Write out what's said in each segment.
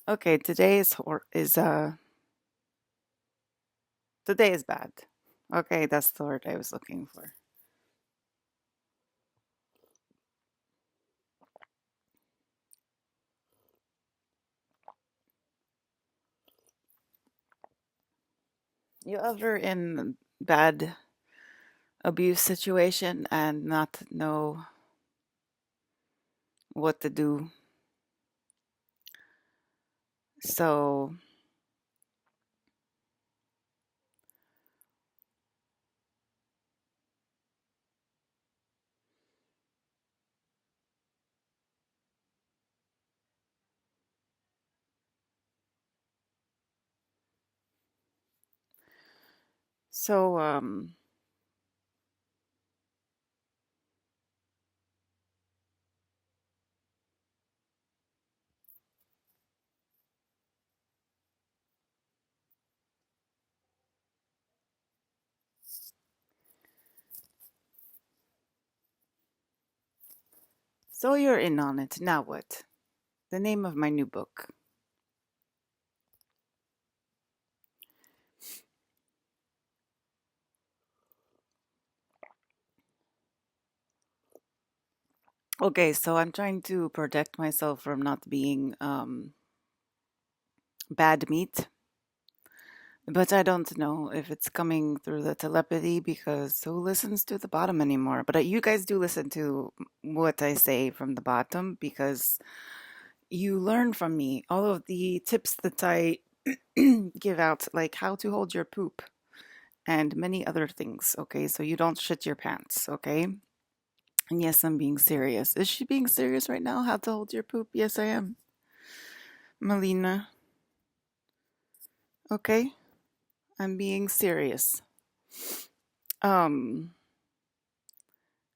Okay, today is bad. Okay, that's the word I was looking for. You ever in bad abuse situation and not know what to do? So, so so you're in on it. Now what? The name of my new book. Okay, so I'm trying to protect myself from not being bad meat. But I don't know if it's coming through the telepathy because who listens to the bottom anymore? But you guys do listen to what I say from the bottom because you learn from me all of the tips that I give out, like how to hold your poop and many other things. Okay, so you don't shit your pants. Okay, and yes, I'm being serious. Is she being serious right now? How to hold your poop? Yes, I am. Melina. Okay, I'm being serious. Um,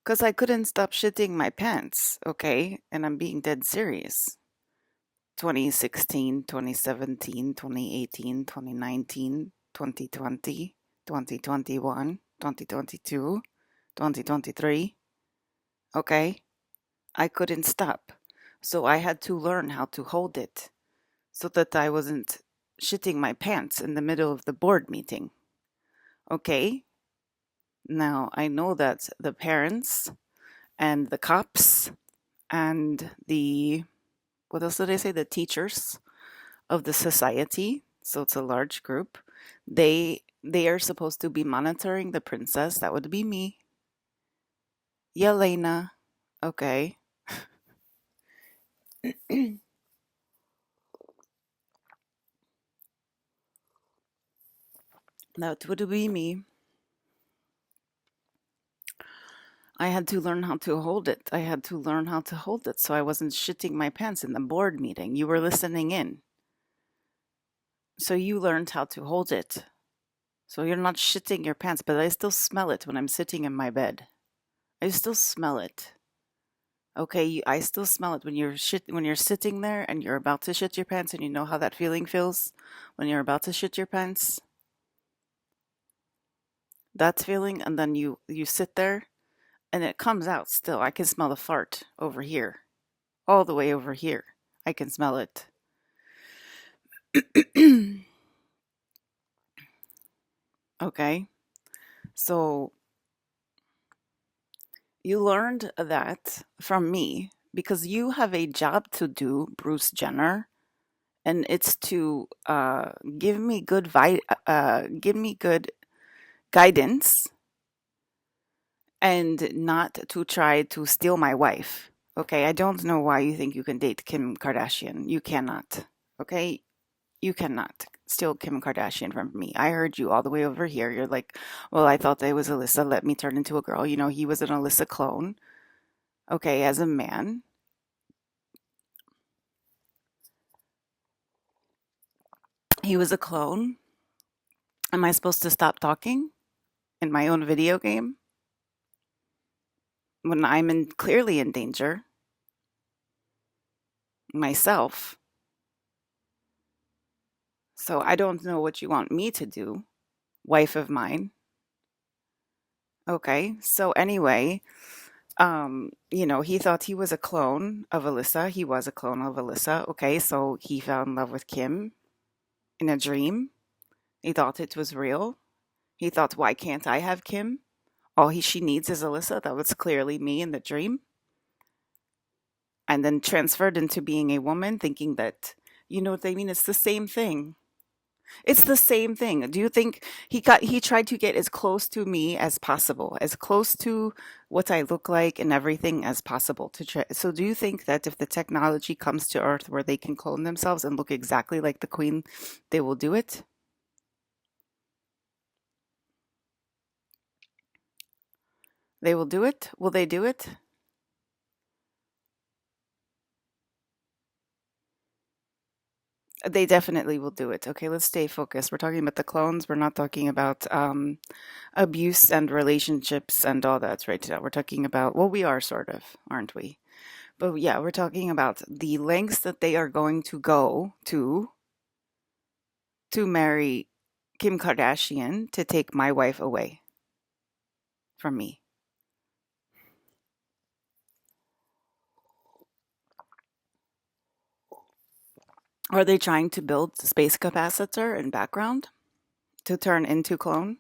Because I couldn't stop shitting my pants, okay? And I'm being dead serious. 2016, 2017, 2018, 2019, 2020, 2021, 2022, 2023. Okay? I couldn't stop. So I had to learn how to hold it so that I wasn't shitting my pants in the middle of the board meeting. Okay? Now I know that the parents and the cops and the what else did I say? The teachers of the society. So it's a large group. They are supposed to be monitoring the princess. That would be me. Yelena. Okay. That would be me. I had to learn how to hold it. I had to learn how to hold it so I wasn't shitting my pants in the board meeting. You were listening in. So you learned how to hold it. So you're not shitting your pants, but I still smell it when I'm sitting in my bed. I still smell it. Okay, I still smell it when you're sitting there and you're about to shit your pants and you know how that feeling feels when you're about to shit your pants. That feeling, and then you sit there and it comes out still. I can smell the fart over here, all the way over here. I can smell it. Okay, so you learned that from me because you have a job to do, Bruce Jenner, and it's to give me good guidance and not to try to steal my wife. Okay, I don't know why you think you can date Kim Kardashian. You cannot. Okay, you cannot steal Kim Kardashian from me. I heard you all the way over here. You're like, well, I thought that was Alyssa. Let me turn into a girl. You know, he was an Alyssa clone. Okay, as a man, he was a clone. Am I supposed to stop talking in my own video game when clearly in danger myself? So I don't know what you want me to do, wife of mine. Okay. So anyway, He thought he was a clone of Alyssa. He was a clone of Alyssa. Okay, so he fell in love with Kim in a dream. He thought it was real. He thought, why can't I have Kim? She needs is Alyssa. That was clearly me in the dream. And then transferred into being a woman, thinking that, you know what I mean? It's the same thing. It's the same thing. Do you think he tried to get as close to me as possible, as close to what I look like and everything as possible to try. So do you think that if the technology comes to Earth where they can clone themselves and look exactly like the queen, they will do it? They will do it? Will they do it? They definitely will do it. Okay, let's stay focused. We're talking about the clones. We're not talking about abuse and relationships and all that right now. We're talking about, well, we are sort of, aren't we? But yeah, we're talking about the lengths that they are going to go to marry Kim Kardashian to take my wife away from me. Are they trying to build space capacitor in background to turn into clone?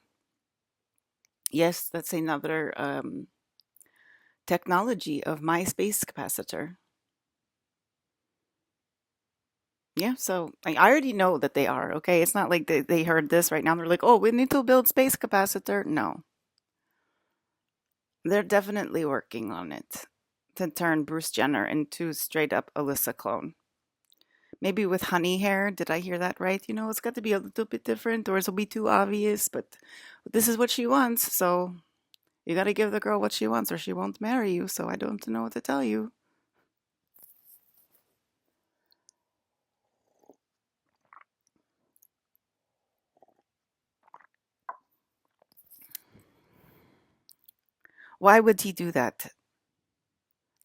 Yes, that's another technology of my space capacitor. Yeah, so I already know that they are, okay? It's not like they heard this right now. They're like, oh, we need to build space capacitor. No, they're definitely working on it to turn Bruce Jenner into straight up Alyssa clone. Maybe with honey hair. Did I hear that right? It's got to be a little bit different or it'll be too obvious, but this is what she wants. So you got to give the girl what she wants or she won't marry you. So I don't know what to tell you. Why would he do that?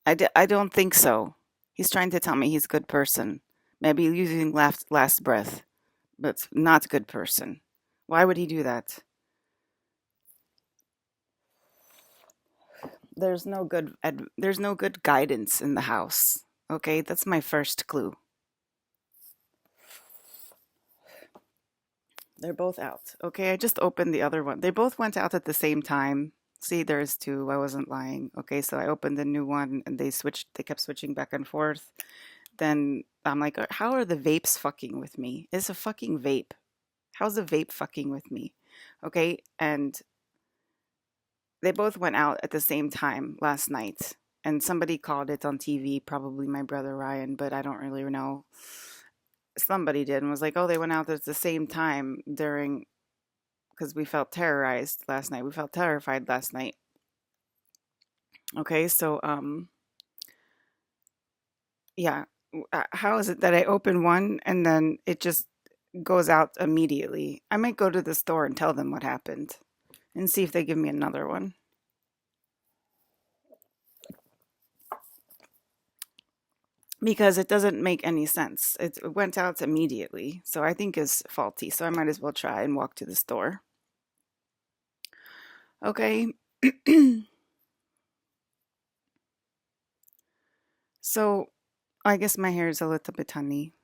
I don't think so. He's trying to tell me he's a good person. Maybe using last breath, but not a good person. Why would he do that? There's no good guidance in the house. Okay, that's my first clue. They're both out. Okay, I just opened the other one. They both went out at the same time. See, there's two. I wasn't lying. Okay, so I opened the new one and they kept switching back and forth. Then I'm like, how are the vapes fucking with me? It's a fucking vape. How's a vape fucking with me? Okay, and they both went out at the same time last night. And somebody called it on TV, probably my brother Ryan, but I don't really know. Somebody did and was like, oh, they went out at the same time during, because we felt terrorized last night. We felt terrified last night. Okay, so yeah, how is it that I open one and then it just goes out immediately? I might go to the store and tell them what happened and see if they give me another one because it doesn't make any sense. It went out immediately, so I think it's faulty. So I might as well try and walk to the store. Okay. So I guess my hair is a little bit honey.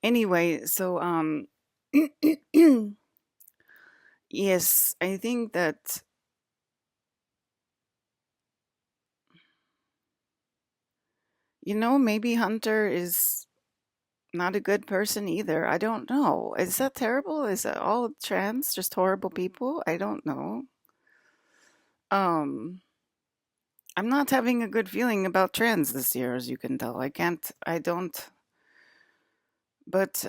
Anyway, so yes, I think that maybe Hunter is not a good person either. I don't know. Is that terrible? Is that all trans just horrible people? I don't know. Um I'm not having a good feeling about trans this year, as you can tell. I don't, but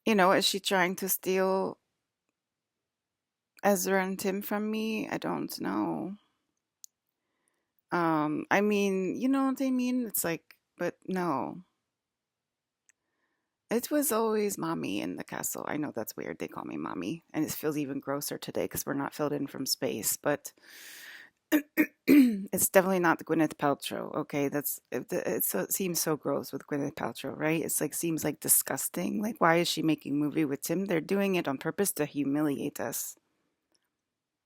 is she trying to steal Ezra and Tim from me? I don't know. I mean, you know what I mean? It's like, but no. It was always mommy in the castle. I know that's weird. They call me mommy, and it feels even grosser today because we're not filled in from space. But it's definitely not Gwyneth Paltrow. Okay, it seems so gross with Gwyneth Paltrow, right? It's like seems like disgusting. Like, why is she making a movie with Tim? They're doing it on purpose to humiliate us.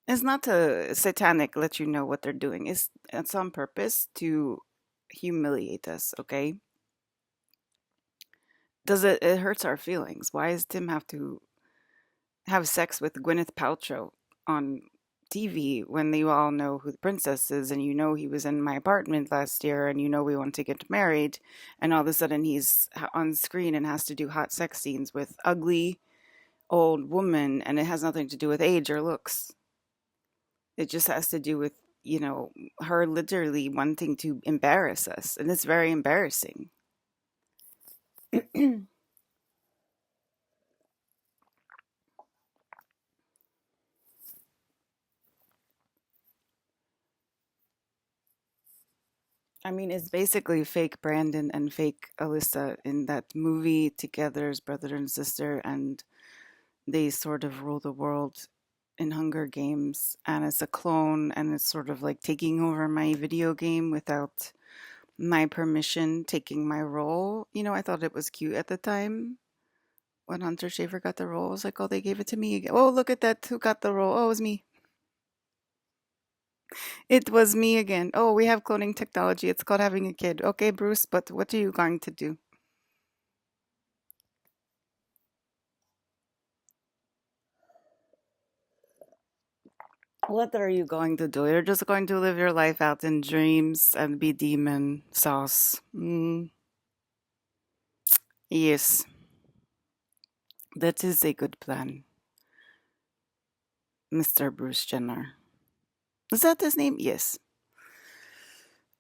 It's not to satanic let you know what they're doing. It's on purpose to humiliate us, okay? Does it hurts our feelings? Why does Tim have to have sex with Gwyneth Paltrow on TV when you all know who the princess is, and you know he was in my apartment last year, and you know we want to get married, and all of a sudden he's on screen and has to do hot sex scenes with ugly old woman, and it has nothing to do with age or looks. It just has to do with, her literally wanting to embarrass us, and it's very embarrassing. I mean, it's basically fake Brandon and fake Alyssa in that movie together as brother and sister, and they sort of rule the world in Hunger Games. And it's a clone, and it's sort of like taking over my video game without my permission, taking my role. I thought it was cute at the time when Hunter Schafer got the role. I was like, oh, they gave it to me again. Oh, look at that. Who got the role? Oh, it was me. It was me again. Oh, we have cloning technology. It's called having a kid. Okay, Bruce, but what are you going to do? What are you going to do? You're just going to live your life out in dreams and be demon sauce. Yes, that is a good plan, Mr. Bruce Jenner. Is that his name? Yes.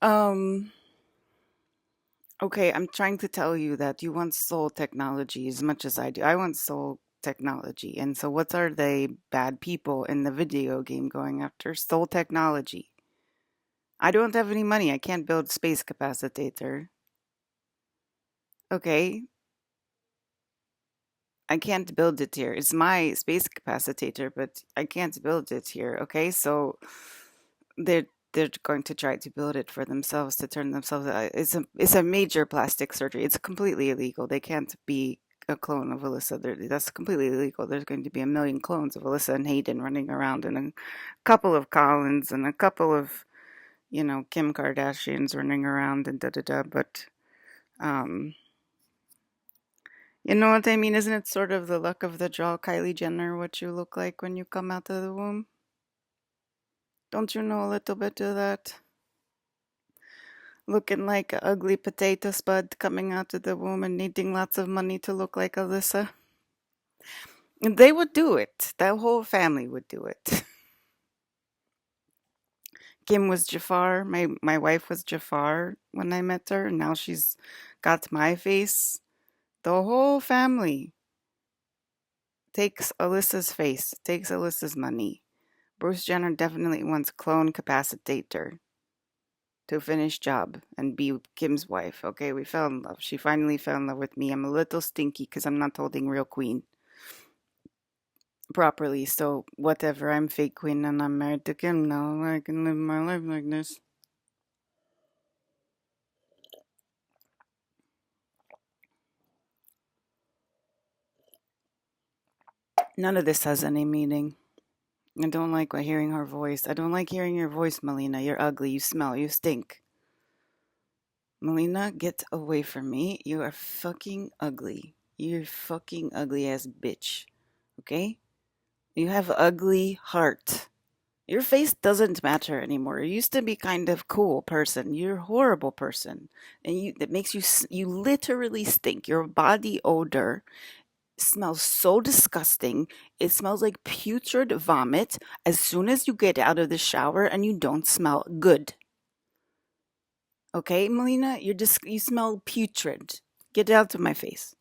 Um, okay, I'm trying to tell you that you want soul technology as much as I do. I want soul technology. And so what are they bad people in the video game going after? Soul technology. I don't have any money. I can't build space capacitator. Okay, I can't build it here. It's my space capacitator, but I can't build it here. Okay, so they're going to try to build it for themselves to turn themselves. It's a major plastic surgery. It's completely illegal. They can't be a clone of Alyssa. That's completely illegal. There's going to be a million clones of Alyssa and Hayden running around, and a couple of Collins, and a couple of Kim Kardashians running around, and da da da. But um, you know what I mean? Isn't it sort of the luck of the draw, Kylie Jenner, what you look like when you come out of the womb? Don't you know a little bit of that? Looking like an ugly potato spud coming out of the womb and needing lots of money to look like Alyssa. And they would do it. That whole family would do it. Kim was Jafar. My wife was Jafar when I met her, and now she's got my face. The whole family takes Alyssa's face, takes Alyssa's money. Bruce Jenner definitely wants clone capacitator to finish job and be Kim's wife. Okay, we fell in love. She finally fell in love with me. I'm a little stinky because I'm not holding real queen properly. So whatever, I'm fake queen and I'm married to Kim now. I can live my life like this. None of this has any meaning. I don't like hearing her voice. I don't like hearing your voice, Melina. You're ugly. You smell. You stink. Melina, get away from me. You are fucking ugly. You're fucking ugly ass bitch. Okay? You have ugly heart. Your face doesn't matter anymore. You used to be kind of cool person. You're a horrible person. And that makes you literally stink. Your body odor smells so disgusting. It smells like putrid vomit as soon as you get out of the shower and you don't smell good. Okay, Melina, you smell putrid. Get out of my face.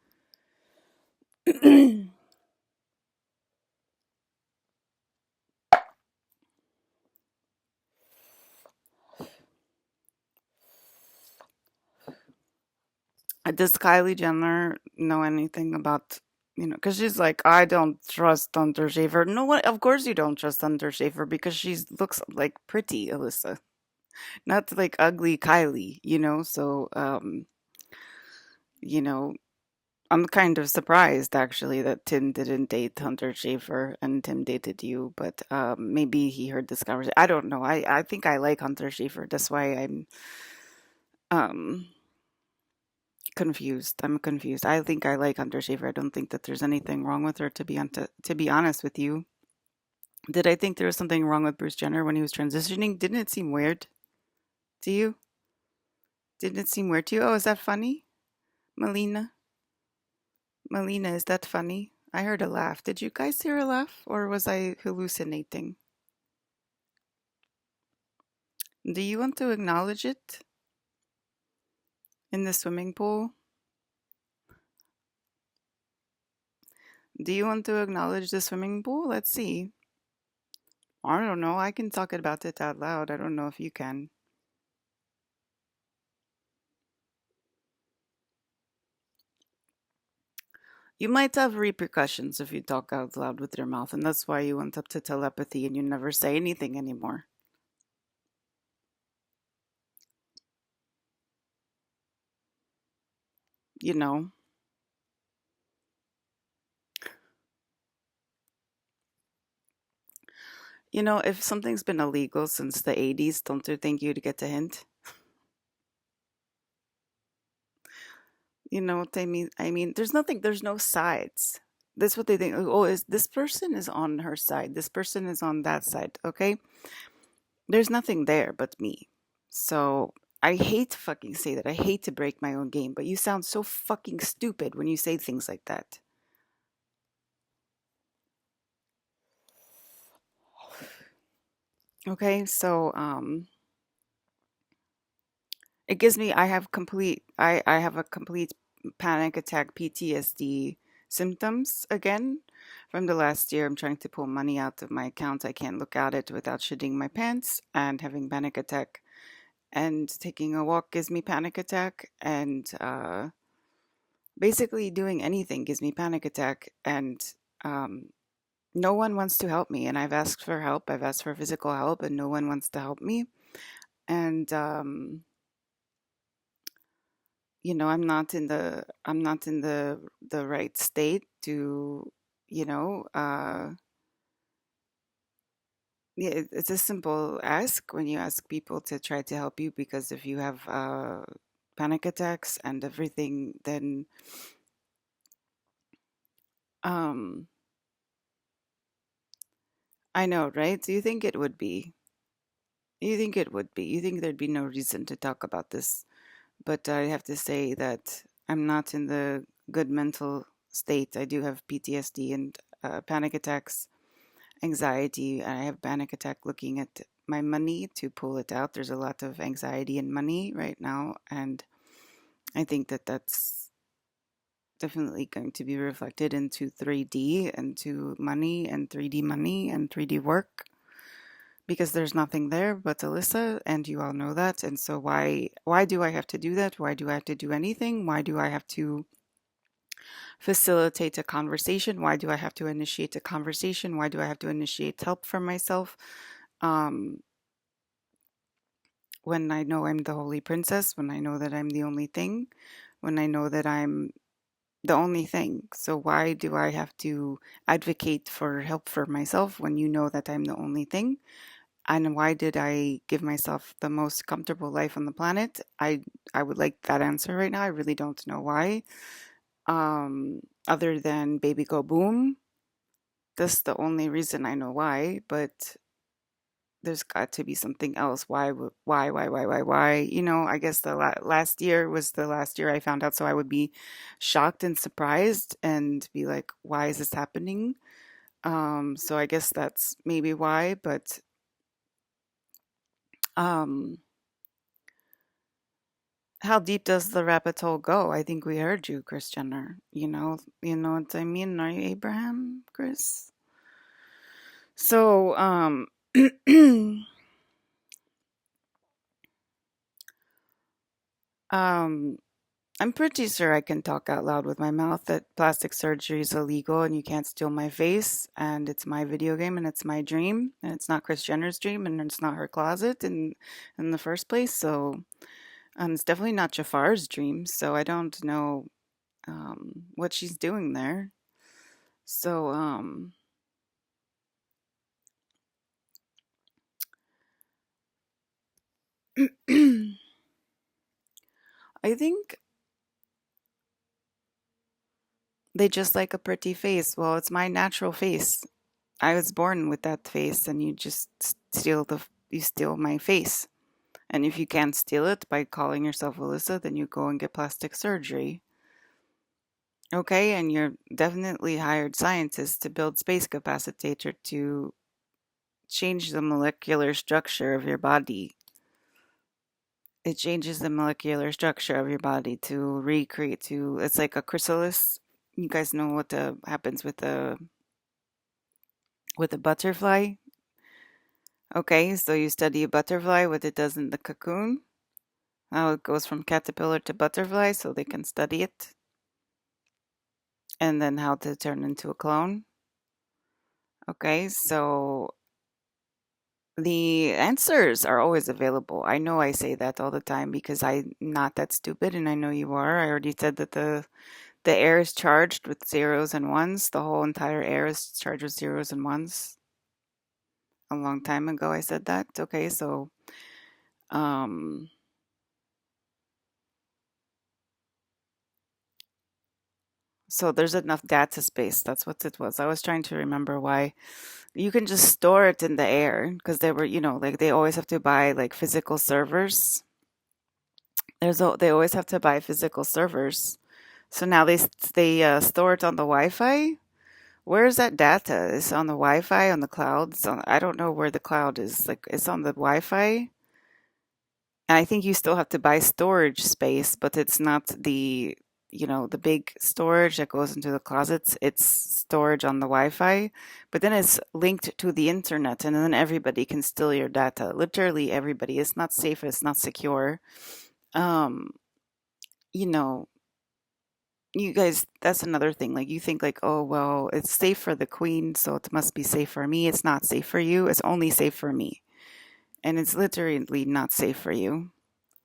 Does Kylie Jenner know anything about, because she's like, I don't trust Hunter Schafer. No one, of course you don't trust Hunter Schafer because she looks like pretty Alyssa, not like ugly Kylie, so, you know, I'm kind of surprised actually that Tim didn't date Hunter Schafer and Tim dated you, but maybe he heard this conversation. I don't know. I think I like Hunter Schafer. That's why I'm um confused. I'm confused. I think I like Hunter Schafer. I don't think that there's anything wrong with her to be honest with you. Did I think there was something wrong with Bruce Jenner when he was transitioning? Didn't it seem weird to you? Didn't it seem weird to you? Oh, is that funny? Melina? Melina, is that funny? I heard a laugh. Did you guys hear a laugh or was I hallucinating? Do you want to acknowledge it in the swimming pool? Do you want to acknowledge the swimming pool? Let's see. I don't know. I can talk about it out loud. I don't know if you can. You might have repercussions if you talk out loud with your mouth, and that's why you went up to telepathy and you never say anything anymore. You know, if something's been illegal since the 80s, don't you think you'd get a hint? You know what I mean? I mean, there's no sides. That's what they think. Oh, is this person is on her side? This person is on that side. Okay, there's nothing there but me. So I hate to fucking say that. I hate to break my own game, but you sound so fucking stupid when you say things like that. Okay, so it gives me I have a complete panic attack PTSD symptoms again from the last year. I'm trying to pull money out of my account. I can't look at it without shitting my pants and having panic attack. And taking a walk gives me panic attack. And basically doing anything gives me panic attack. And um, no one wants to help me. And I've asked for help. I've asked for physical help, and no one wants to help me. And I'm not in the right state to, you know, yeah, it's a simple ask when you ask people to try to help you, because if you have panic attacks and everything, then um I know, right? Do you think it would be? You think it would be? You think there'd be no reason to talk about this? But I have to say that I'm not in the good mental state. I do have PTSD and panic attacks, anxiety. I have panic attack looking at my money to pull it out. There's a lot of anxiety in money right now, and I think that that's definitely going to be reflected into 3D, into money and 3D money and 3D work, because there's nothing there but Alyssa, and you all know that. And so why do I have to do that? Why do I have to do anything? Why do I have to facilitate a conversation? Why do I have to initiate a conversation? Why do I have to initiate help for myself? Um, when I know I'm the holy princess, when I know that I'm the only thing, when I know that I'm the only thing. So why do I have to advocate for help for myself when you know that I'm the only thing? And why did I give myself the most comfortable life on the planet? I would like that answer right now. I really don't know why. Other than baby go boom. That's the only reason I know why, but there's got to be something else. Why? I guess the last year was the last year I found out, so I would be shocked and surprised and be like, why is this happening? So I guess that's maybe why, but um, how deep does the rabbit hole go? I think we heard you, Chris Jenner. You know what I mean? Are you Abraham, Chris? So, um, I'm pretty sure I can talk out loud with my mouth that plastic surgery is illegal and you can't steal my face, and it's my video game and it's my dream, and it's not Chris Jenner's dream, and it's not her closet in the first place. So, it's definitely not Jafar's dream. So I don't know what she's doing there. So I think they just like a pretty face. Well, it's my natural face. I was born with that face, and you just you steal my face. And if you can't steal it by calling yourself Alyssa, then you go and get plastic surgery. Okay, and you're definitely hired scientists to build space capacitator to change the molecular structure of your body. It changes the molecular structure of your body to recreate to it's like a chrysalis. You guys know what happens with a butterfly. Okay, so you study a butterfly, what it does in the cocoon, how it goes from caterpillar to butterfly, so they can study it, and then how to turn into a clone. Okay, so the answers are always available. I know I say that all the time because I'm not that stupid, and I know you are. I already said that the air is charged with zeros and ones. The whole entire air is charged with zeros and ones. A long time ago, I said that. Okay, um, so there's enough data space. That's what it was. I was trying to remember why you can just store it in the air because they were, like they always have to buy like physical servers. They always have to buy physical servers. So now they store it on the Wi-Fi. Where is that data? Is it on the Wi-Fi on the cloud? I don't know where the cloud is. Like it's on the Wi-Fi. And I think you still have to buy storage space, but it's not the big storage that goes into the closets. It's storage on the Wi-Fi, but then it's linked to the internet, and then everybody can steal your data. Literally everybody. It's not safe. It's not secure. Um, you know, you guys, that's another thing. Like you think like, oh well, it's safe for the queen, so it must be safe for me. It's not safe for you. It's only safe for me, and it's literally not safe for you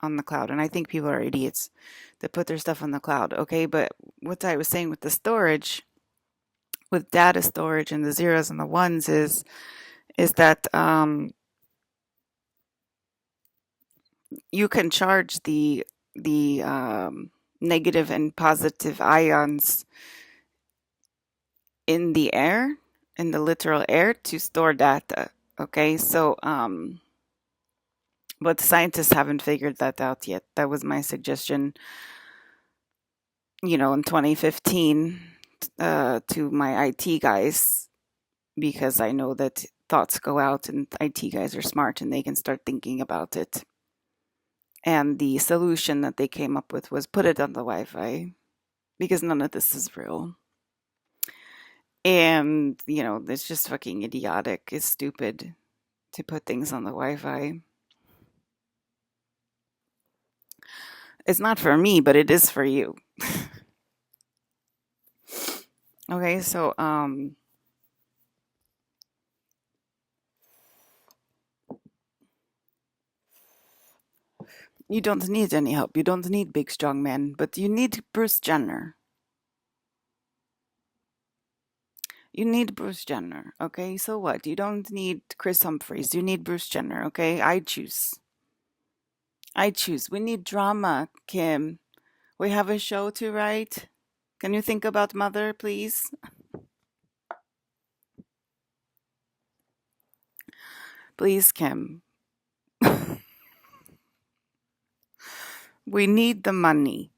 on the cloud. And I think people are idiots that put their stuff on the cloud. Okay, but what I was saying with the storage, with data storage and the zeros and the ones is that you can charge the negative and positive ions in the air, in the literal air, to store data. Okay, so but scientists haven't figured that out yet. That was my suggestion, in 2015 to my IT guys because I know that thoughts go out and IT guys are smart and they can start thinking about it. And the solution that they came up with was put it on the Wi-Fi because none of this is real. And, it's just fucking idiotic. It's stupid to put things on the Wi-Fi. It's not for me, but it is for you. Okay, so you don't need any help. You don't need big strong men, but you need Bruce Jenner. You need Bruce Jenner, okay? So what? You don't need Chris Humphries. You need Bruce Jenner, okay? I choose. I choose. We need drama, Kim. We have a show to write. Can you think about Mother, please? Please, Kim. We need the money.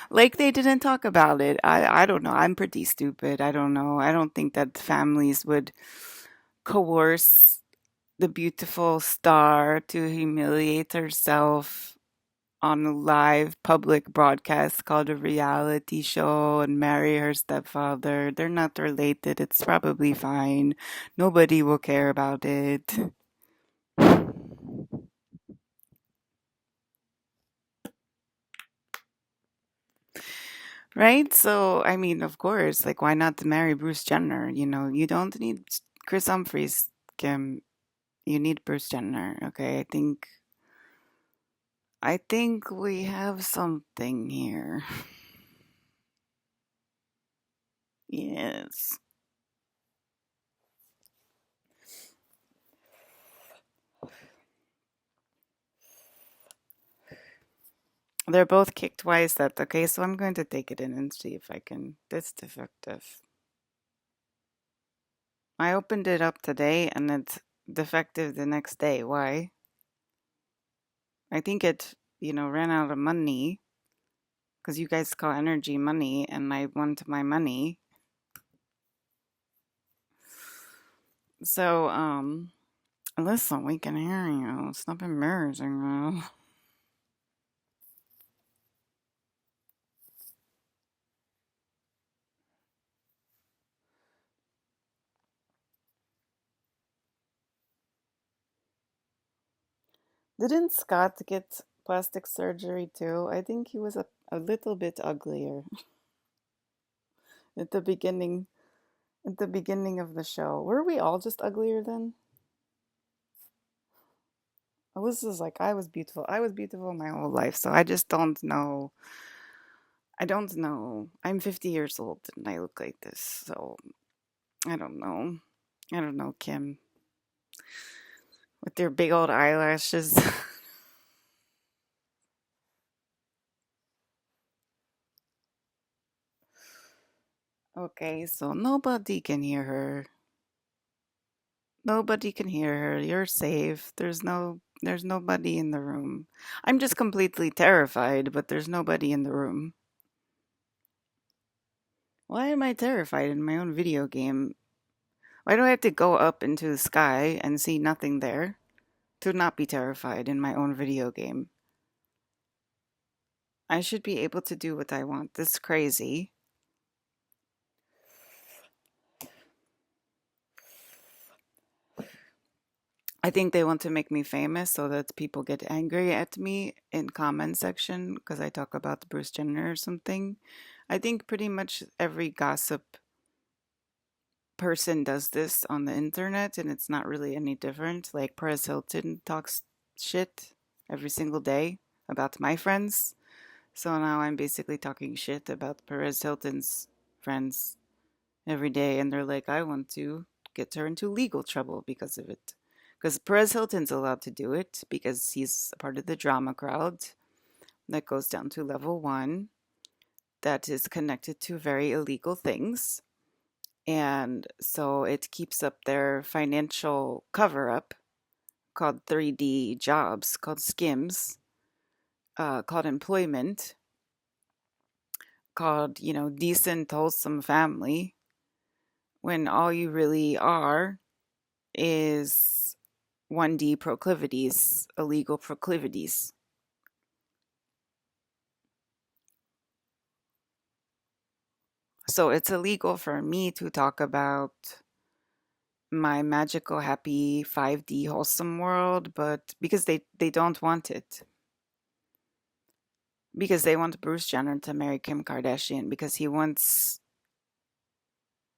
Like they didn't talk about it. I don't know. I'm pretty stupid. I don't know. I don't think that families would coerce the beautiful star to humiliate herself on a live public broadcast called a reality show and marry her stepfather. They're not related. It's probably fine. Nobody will care about it. Right? So, I mean, of course, like, why not marry Bruce Jenner? You don't need Chris Humphries, Kim. You need Bruce Jenner. Okay. I think we have something here. Yes. They're both kicked twice. That okay? So I'm going to take it in and see if I can. That's defective. I opened it up today and it's defective the next day. Why? I think it, ran out of money because you guys call energy money and I want my money. So, listen, we can hear you. Stop embarrassing us. Didn't Scott get plastic surgery too? I think he was a little bit uglier at the beginning at the beginning of the show. Were we all just uglier then? I was just like I was beautiful. I was beautiful my whole life, so I just don't know. I don't know. I'm 50 years old and I look like this, so I don't know. I don't know, Kim. With your big old eyelashes. Okay, so nobody can hear her. Nobody can hear her. You're safe. There's nobody in the room. I'm just completely terrified, but there's nobody in the room. Why am I terrified in my own video game? Why do I have to go up into the sky and see nothing there to not be terrified in my own video game? I should be able to do what I want. This is crazy. I think they want to make me famous so that people get angry at me in comment section because I talk about Bruce Jenner or something. I think pretty much every gossip person does this on the internet and it's not really any different. Like Perez Hilton talks shit every single day about my friends. So now I'm basically talking shit about Perez Hilton's friends every day and they're like, I want to get her into legal trouble because of it. Because Perez Hilton's allowed to do it because he's a part of the drama crowd that goes down to level one that is connected to very illegal things. And so it keeps up their financial cover up called 3D jobs, called skims, called employment, called, decent, wholesome family, when all you really are is 1D proclivities, illegal proclivities. So it's illegal for me to talk about my magical, happy 5D wholesome world, but because they don't want it. Because they want Bruce Jenner to marry Kim Kardashian because he wants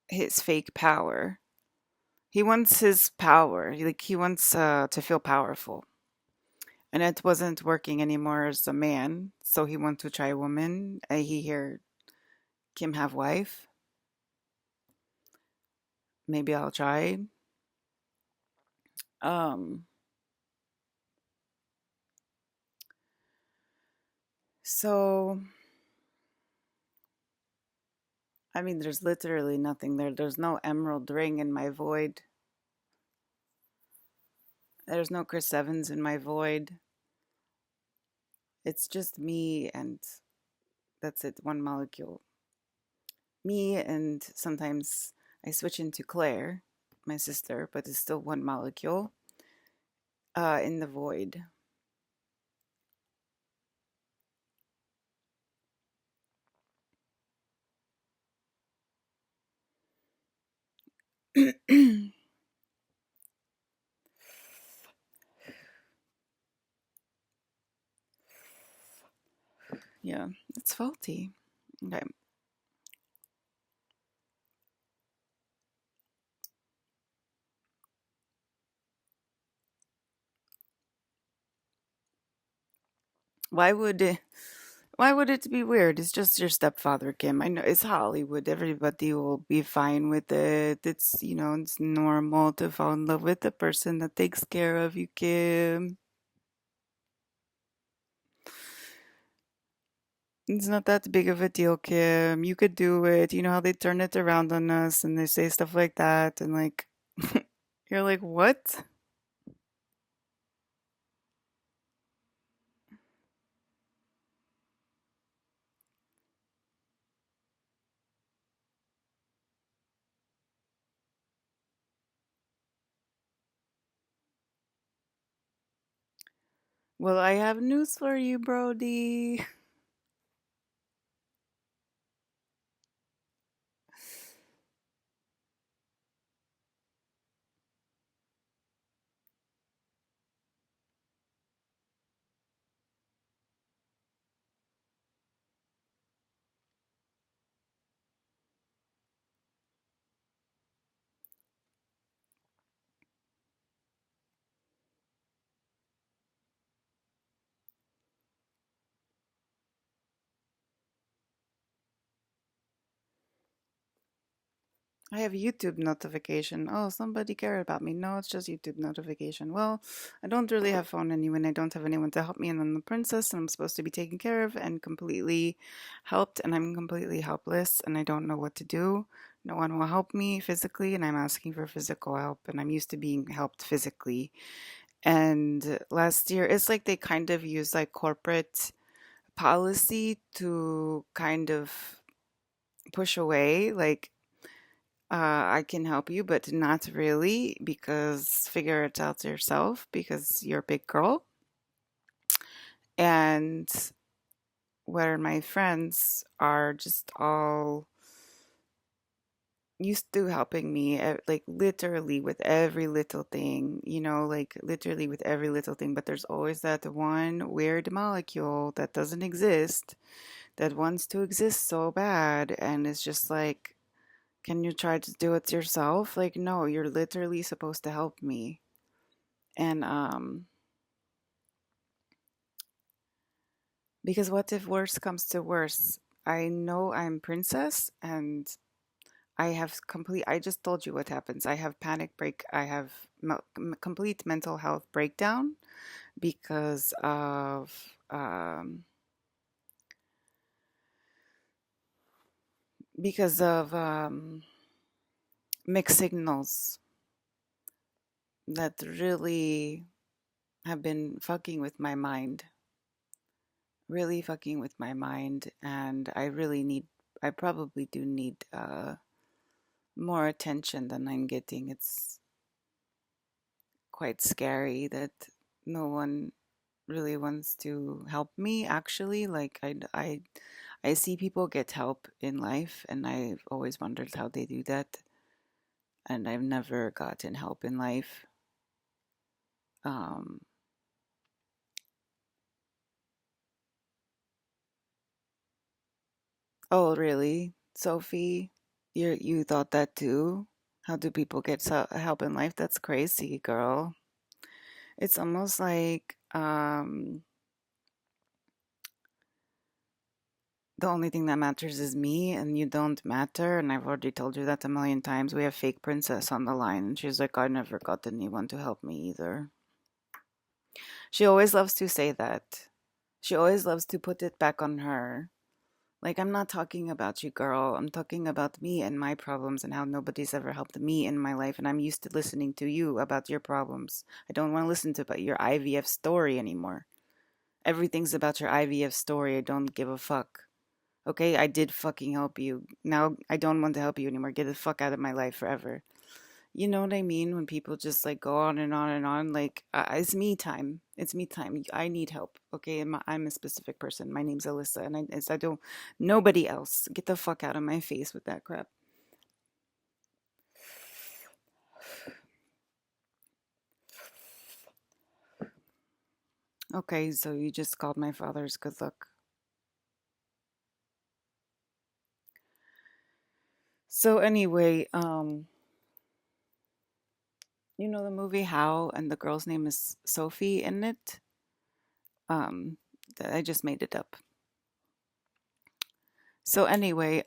his fake power. He wants his power. Like he wants to feel powerful. And it wasn't working anymore as a man, so he wants to try a woman. He hear Kim have wife. Maybe I'll try. Um, so I mean, there's literally nothing there. There's no emerald ring in my void. There's no Chris Evans in my void. It's just me and that's it, one molecule. Me and sometimes I switch into Claire, my sister, but it's still one molecule in the void. Yeah, it's faulty. Okay. Why would it? Why would it be weird? It's just your stepfather, Kim. I know it's Hollywood. Everybody will be fine with it. It's normal to fall in love with the person that takes care of you, Kim. It's not that big of a deal, Kim. You could do it. You know how they turn it around on us and they say stuff like that, and like, you're like, what? Well, I have news for you, Brody. I have YouTube notification. Oh, somebody cared about me. No, it's just YouTube notification. Well, I don't really have phone anyway, and I don't have anyone to help me, and I'm the princess, and I'm supposed to be taken care of and completely helped, and I'm completely helpless, and I don't know what to do. No one will help me physically, and I'm asking for physical help, and I'm used to being helped physically. And last year, it's like they kind of use like corporate policy to kind of push away, like I can help you, but not really because figure it out yourself because you're a big girl. And where my friends are just all used to helping me, like literally with every little thing, like literally with every little thing. But there's always that one weird molecule that doesn't exist that wants to exist so bad. And it's just like, can you try to do it yourself? Like, no, you're literally supposed to help me. And because what if worse comes to worse? I know I'm princess and I just told you what happens. I have panic break. I have complete mental health breakdown because of because of mixed signals that really have been fucking with my mind, really fucking with my mind, and I probably do need more attention than I'm getting. It's quite scary that no one really wants to help me actually. Like I see people get help in life and I've always wondered how they do that, and I've never gotten help in life. Um oh really? Sophie, you thought that too? How do people get help in life? That's crazy, girl. It's almost like the only thing that matters is me and you don't matter. And I've already told you that a million times. We have fake princess on the line. And she's like, I never got anyone to help me either. She always loves to say that. She always loves to put it back on her. Like, I'm not talking about you, girl. I'm talking about me and my problems and how nobody's ever helped me in my life. And I'm used to listening to you about your problems. I don't want to listen to about your IVF story anymore. Everything's about your IVF story. I don't give a fuck. Okay, I did fucking help you. Now I don't want to help you anymore. Get the fuck out of my life forever. You know what I mean? When people just like go on and on and on, like it's me time. It's me time. I need help. Okay, I'm a specific person. My name's Alyssa, and I don't. Nobody else. Get the fuck out of my face with that crap. Okay, so you just called my father's good luck. So anyway, you know the movie How, and the girl's name is Sophie in it. I just made it up. So anyway,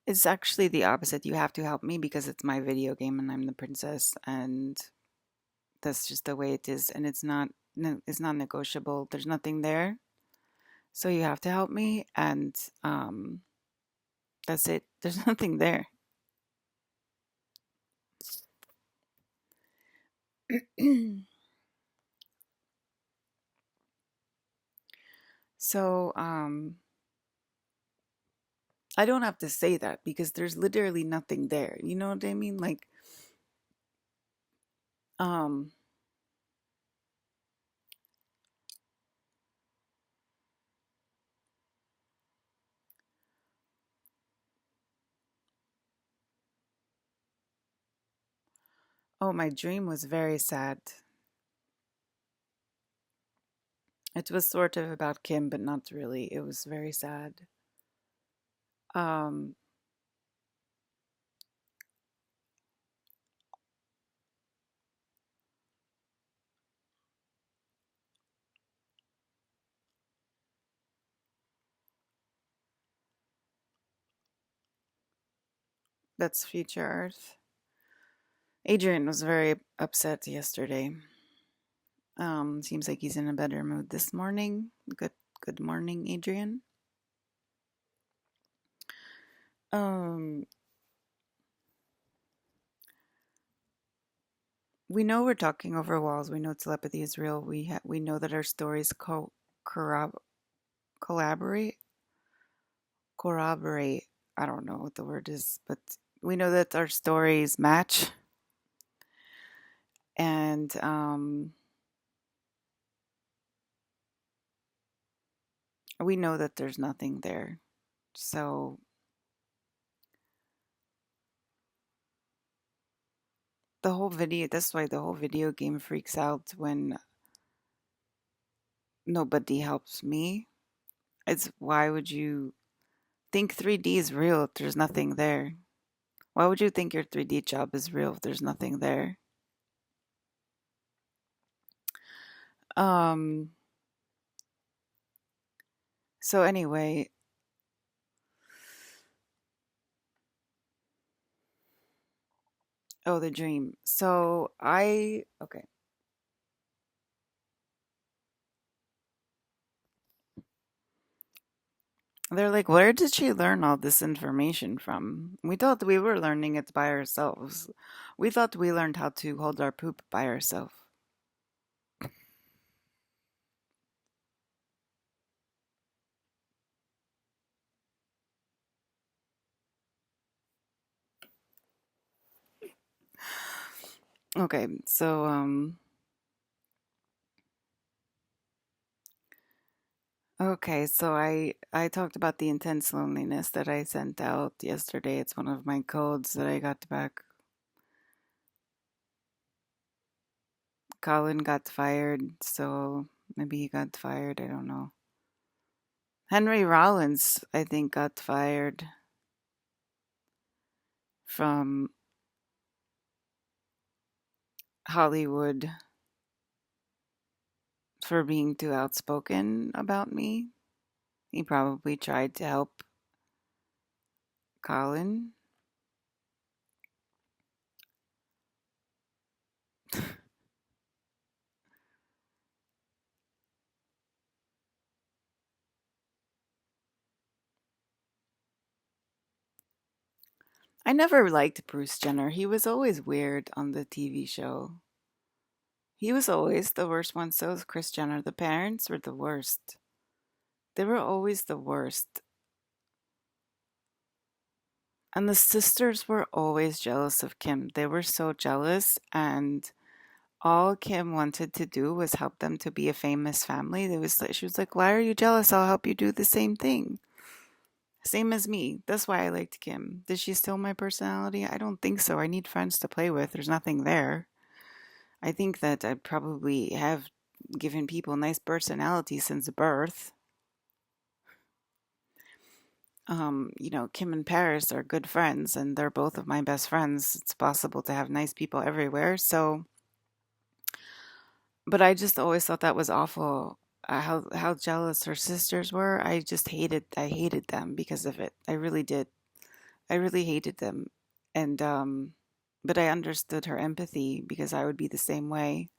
it's actually the opposite. You have to help me because it's my video game and I'm the princess, and that's just the way it is, and it's not negotiable. There's nothing there. So you have to help me, and that's it. There's nothing there. So I don't have to say that because there's literally nothing there. You know what I mean? Like um oh, my dream was very sad. It was sort of about Kim, but not really. It was very sad. Um that's Future Earth. Adrian was very upset yesterday. Seems like he's in a better mood this morning. Good morning, Adrian. Um, we know we're talking over walls. We know telepathy is real. We know that our stories corrob- collaborate, corroborate. I don't know what the word is, but we know that our stories match, and we know that there's nothing there. So the whole video. That's why the whole video game freaks out when nobody helps me. It's why would you think 3D is real if there's nothing there? Why would you think your 3D job is real if there's nothing there? Um, so anyway, oh, the dream. Okay. They're like, where did she learn all this information from? We thought we were learning it by ourselves. We thought we learned how to hold our poop by ourselves. Okay, so okay, so I talked about the intense loneliness that I sent out yesterday. It's one of my codes that I got back. Colin got fired, so maybe he got fired. I don't know. Henry Rollins, I think, got fired from Hollywood for being too outspoken about me. He probably tried to help Colin. I never liked Bruce Jenner. He was always weird on the TV show. He was always the worst one. So was Kris Jenner. The parents were the worst. They were always the worst. And the sisters were always jealous of Kim. They were so jealous, and all Kim wanted to do was help them to be a famous family. She was like, "Why are you jealous? I'll help you do the same thing." Same as me. That's why I liked Kim. Did she steal my personality? I don't think so. I need friends to play with. There's nothing there. I think that I probably have given people nice personality since birth. Kim and Paris are good friends, and they're both of my best friends. It's possible to have nice people everywhere. So, but I just always thought that was awful. How jealous her sisters were. I hated them because of it. I really did. I really hated them, and but I understood her empathy because I would be the same way.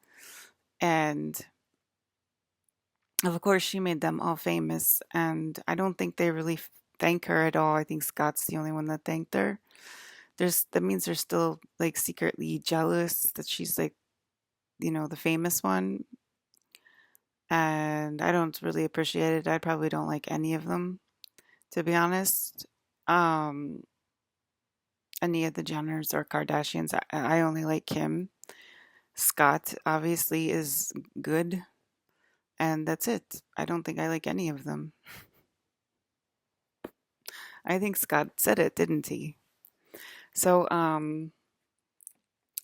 And of course, she made them all famous, and I don't think they really thank her at all. I think Scott's the only one that thanked her. That means they're still like secretly jealous that she's like, the famous one. And I don't really appreciate it. I probably don't like any of them, to be honest. Um, any of the Jenners or Kardashians. I only like Kim. Scott obviously is good, and that's it. I don't think I like any of them. I think Scott said it, didn't he? So,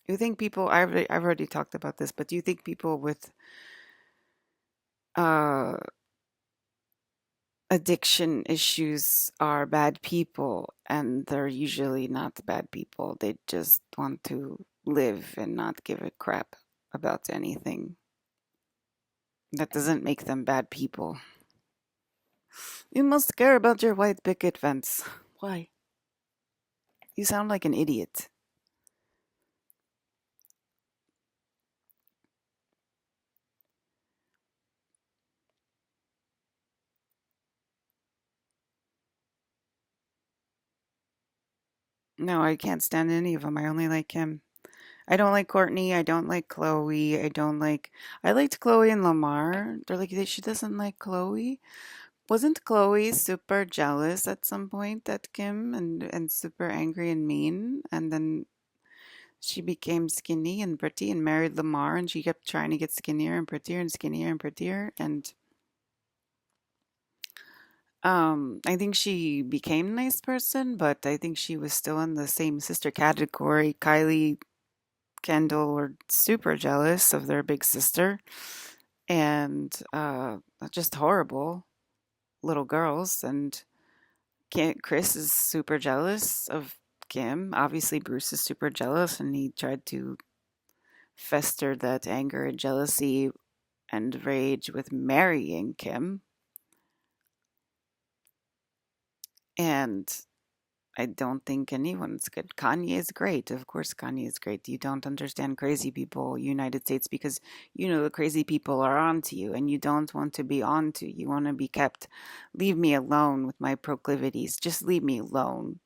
you think people? I've already talked about this, but do you think people with uh addiction issues are bad people? And they're usually not bad people. They just want to live and not give a crap about anything. That doesn't make them bad people. You must care about your white picket fence. Why? You sound like an idiot. No, I can't stand any of them. I only like him. I don't like Courtney. I don't like Chloe. I don't like. I liked Chloe and Lamar. They're like she doesn't like Chloe. Wasn't Chloe super jealous at some point at Kim and super angry and mean? And then she became skinny and pretty and married Lamar, and she kept trying to get skinnier and prettier and skinnier and prettier. And I think she became a nice person, but I think she was still in the same sister category. Kylie, Kendall were super jealous of their big sister, and just horrible little girls. And Chris is super jealous of Kim. Obviously, Bruce is super jealous, and he tried to fester that anger and jealousy and rage with marrying Kim. And I don't think anyone's good. Kanye is great. Of course, Kanye is great. You don't understand crazy people, United States, because the crazy people are onto you and you don't want to be onto. You want to be kept. Leave me alone with my proclivities. Just leave me alone.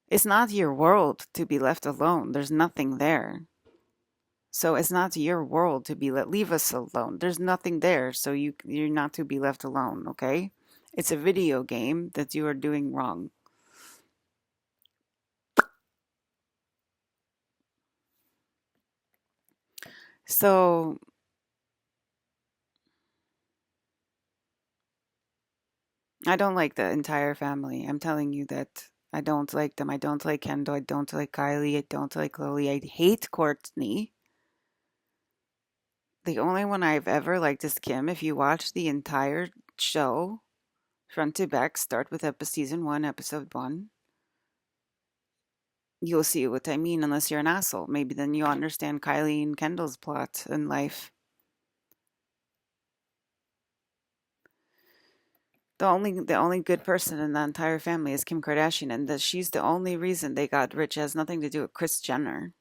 It's not your world to be left alone. There's nothing there. So it's not your world to be leave us alone. There's nothing there. So you're not to be left alone, okay? It's a video game that you are doing wrong. So I don't like the entire family. I'm telling you that I don't like them. I don't like Kendall. I don't like Kylie. I don't like Chloe. I hate Courtney. The only one I've ever liked is Kim. If you watch the entire show, front to back, start with season one, episode one, you'll see what I mean, unless you're an asshole. Maybe then you understand Kylie and Kendall's plot in life. The only good person in the entire family is Kim Kardashian, and that she's the only reason they got rich. It has nothing to do with Kris Jenner.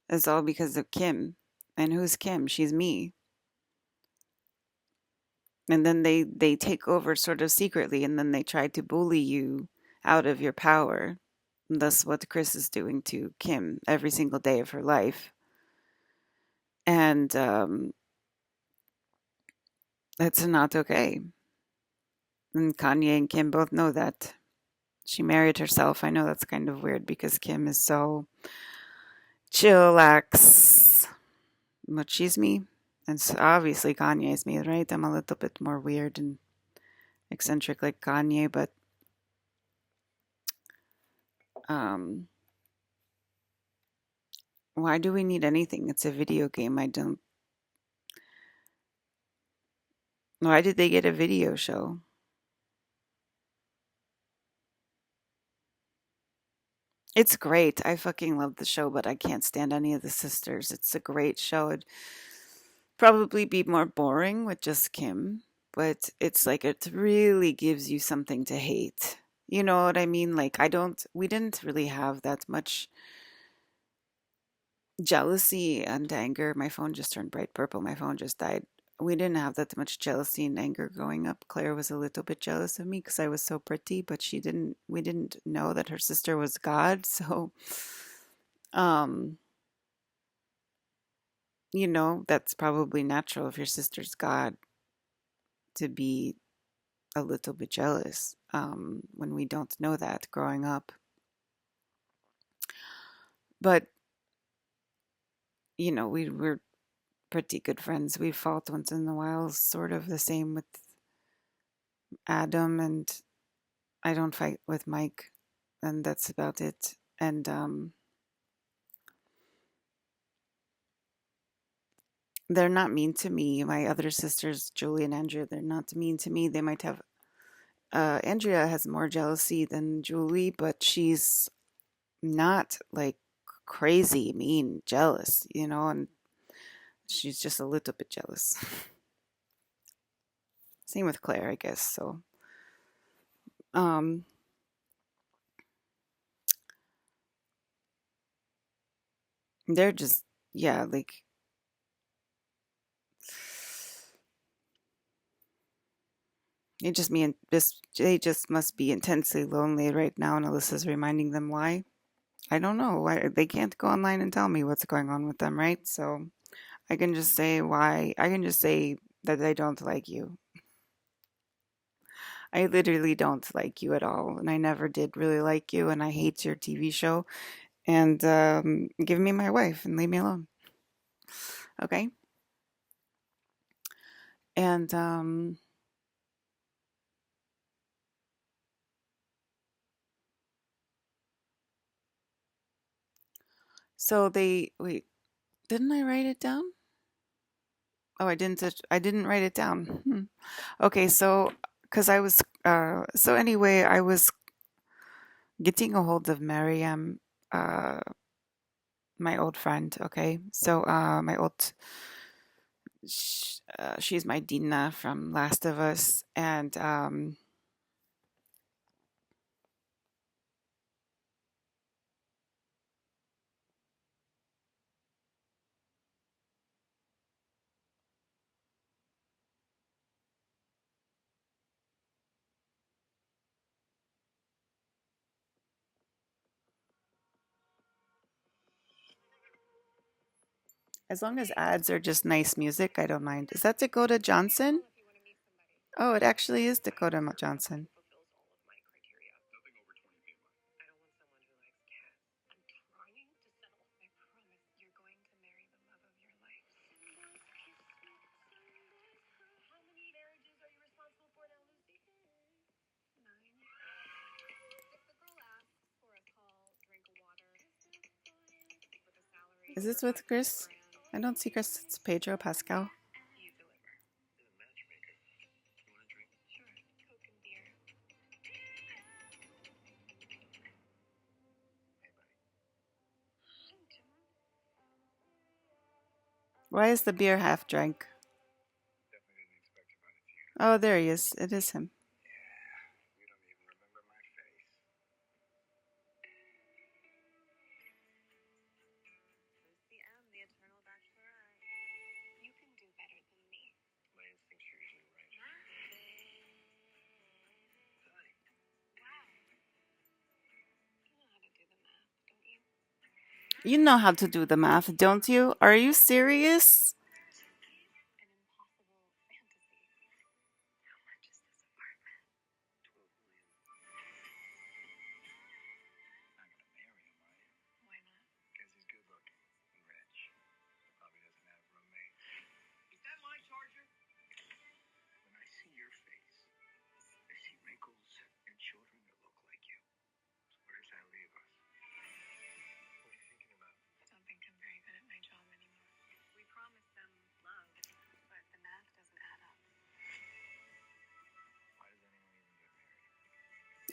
It's all because of Kim. And who's Kim? She's me. And then they take over sort of secretly, and then they try to bully you out of your power. And that's what Kris is doing to Kim every single day of her life. And that's not okay. And Kanye and Kim both know that. She married herself. I know that's kind of weird because Kim is so chillax. But she's me. And so obviously Kanye's me, right? I'm a little bit more weird and eccentric like Kanye, but um why do we need anything? It's a video game. I don't. Why did they get a video show? It's great. I fucking love the show, but I can't stand any of the sisters. It's a great show. It'd probably be more boring with just Kim, but it's like it really gives you something to hate. You know what I mean? Like we didn't really have that much jealousy and anger. My phone just turned bright purple. My phone just died. We didn't have that much jealousy and anger growing up. Claire was a little bit jealous of me because I was so pretty, but she didn't. We didn't know that her sister was God. So, um, that's probably natural if your sister's God to be a little bit jealous. When we don't know that growing up, but we were pretty good friends. We fought once in a while, sort of the same with Adam, and I don't fight with Mike, and that's about it. And they're not mean to me. My other sisters, Julie and Andrea, they're not mean to me. They might have. Andrea has more jealousy than Julie, but she's not like crazy, mean, jealous, and she's just a little bit jealous. Same with Claire, I guess. So, um, they're just, yeah, like they just must be intensely lonely right now, and Alyssa's reminding them why. I don't know why they can't go online and tell me what's going on with them, right? So I can just say why. I can just say that I don't like you. I literally don't like you at all, and I never did really like you, and I hate your TV show. And give me my wife and leave me alone, okay? And so they wait. Didn't I write it down? Oh, I didn't. I didn't write it down. Okay, so because I was so anyway, I was getting a hold of Miriam, uh, my old friend. Okay, so she's my Dina from Last of Us, and as long as ads are just nice music, I don't mind. Is that Dakota Johnson? Oh, it actually is Dakota Johnson. Is this with Chris? I don't see Chris. It's Pedro Pascal. Why is the beer half drank? Oh, there he is. It is him. You know how to do the math, don't you? Are you serious?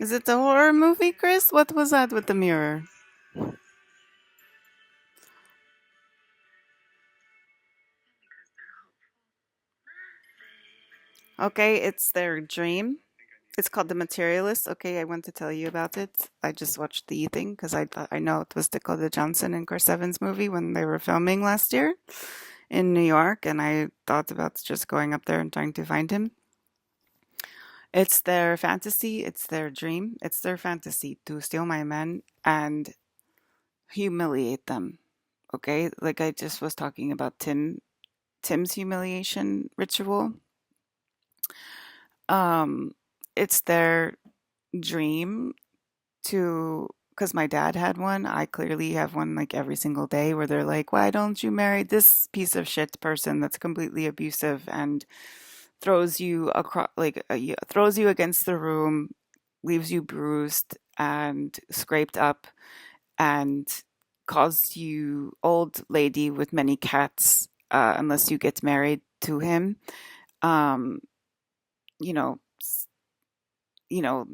Is it a horror movie, Chris? What was that with the mirror? Okay, it's their dream. It's called The Materialist. Okay, I want to tell you about it. I just watched the thing because I thought I know it was Dakota Johnson and Chris Evans movie when they were filming last year in New York, and I thought about just going up there and trying to find him. It's their fantasy, it's their dream, it's their fantasy to steal my men and humiliate them. Okay, like I just was talking about Tim's humiliation ritual. Um, it's their dream to, because my dad had one. I clearly have one like every single day where they're like, "Why don't you marry this piece of shit person that's completely abusive and throws you across, like throws you against the room, leaves you bruised and scraped up, and calls you old lady with many cats unless you get married to him." Um, you know, you know,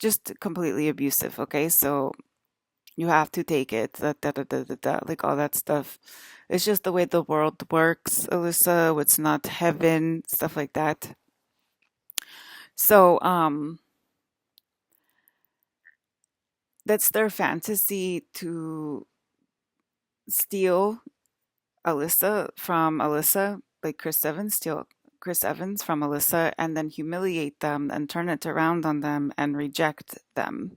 just completely abusive. Okay, so you have to take it. Like all that stuff. It's just the way the world works, Alyssa. It's not heaven, stuff like that. So, that's their fantasy to steal Alyssa, like Chris Evans, steal Chris Evans from Alyssa, and then humiliate them and turn it around on them and reject them.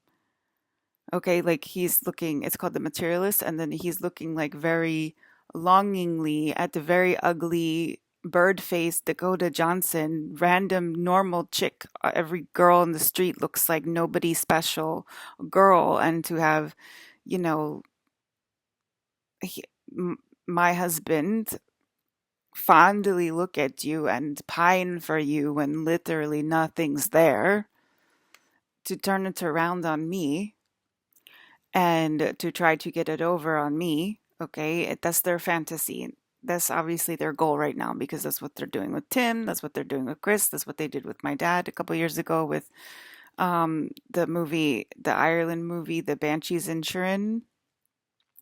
Okay, like he's looking, it's called The Materialist, and then he's looking like very longingly at the very ugly bird faced Dakota Johnson, random normal chick. Every girl in the street looks like nobody special girl, and to have, you know, he, my husband fondly look at you and pine for you when literally nothing's there, to turn it around on me and to try to get it over on me. Okay, that's their fantasy. That's obviously their goal right now because that's what they're doing with Tim. That's what they're doing with Chris. That's what they did with my dad a couple years ago with the movie, the Ireland movie, The Banshees Inisherin,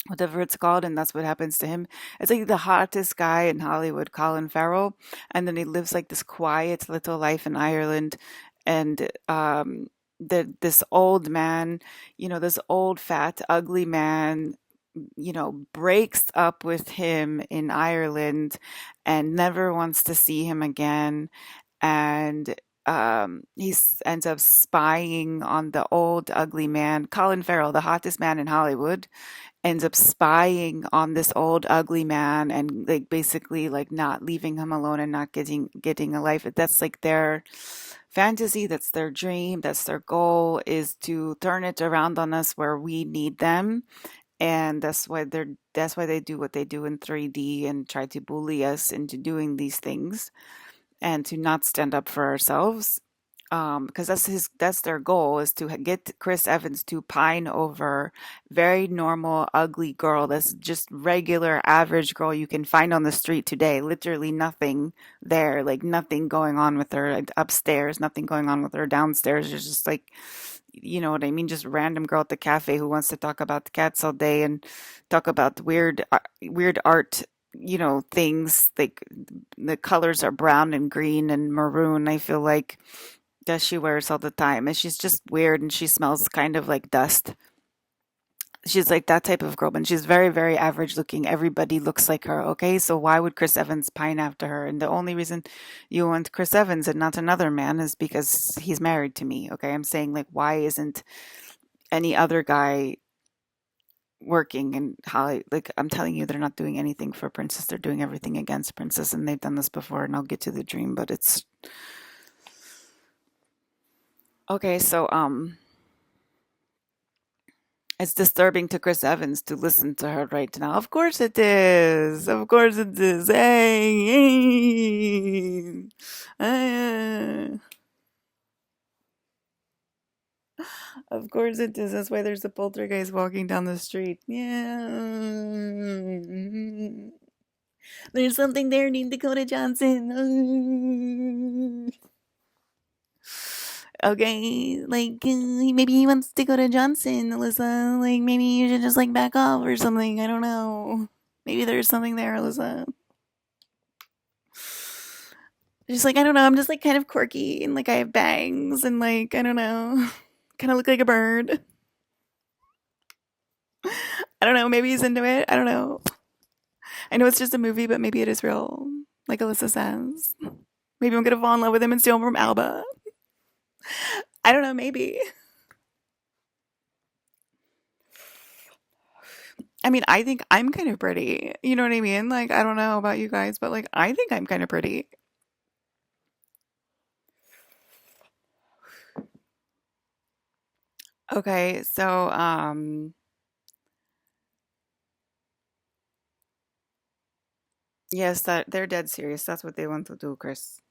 whatever it's called, and that's what happens to him. It's like the hottest guy in Hollywood, Colin Farrell, and then he lives like this quiet little life in Ireland, and this old man, this old fat ugly man, breaks up with him in Ireland and never wants to see him again, and ends up spying on the old ugly man, Colin Farrell, the hottest man in Hollywood, ends up spying on this old ugly man and like basically like not leaving him alone and not getting a life. That's like their fantasy, that's their dream, that's their goal, is to turn it around on us where we need them. And that's why they do what they do in 3D and try to bully us into doing these things and to not stand up for ourselves, because that's their goal, is to get Chris Evans to pine over very normal ugly girl, that's just regular average girl you can find on the street today, literally nothing there, like nothing going on with her upstairs, nothing going on with her downstairs. It's just like, you know what I mean, just random girl at the cafe who wants to talk about the cats all day and talk about weird art, things like the colors are brown and green and maroon, I feel like, that she wears all the time. And she's just weird and she smells kind of like dust. She's like that type of girl, and she's very, very average looking. Everybody looks like her, okay? So why would Chris Evans pine after her? And the only reason you want Chris Evans and not another man is because he's married to me, okay? I'm saying, like, why isn't any other guy working and how, like, I'm telling you, they're not doing anything for Princess. They're doing everything against Princess, and they've done this before, and I'll get to the dream, but it's okay. So, it's disturbing to Chris Evans to listen to her right now. Of course it is. Of course it is. Hey, hey. Of course it is. That's why there's a poltergeist walking down the street. Yeah. There's something there named Dakota Johnson. Okay, like maybe he wants Dakota Johnson, Alyssa. Like maybe you should just like back off or something. I don't know. Maybe there's something there, Alyssa. Just like, I don't know, I'm just like kind of quirky and like I have bangs and like, I don't know, kind of look like a bird. I don't know, maybe he's into it. I don't know. I know it's just a movie, but maybe it is real, like Alyssa says. Maybe I'm gonna fall in love with him and steal him from Alba. I don't know, maybe. I mean, I think I'm kind of pretty. You know what I mean? Like, I don't know about you guys, but like, I think I'm kind of pretty. Okay, so, yes, that they're dead serious. That's what they want to do, Chris.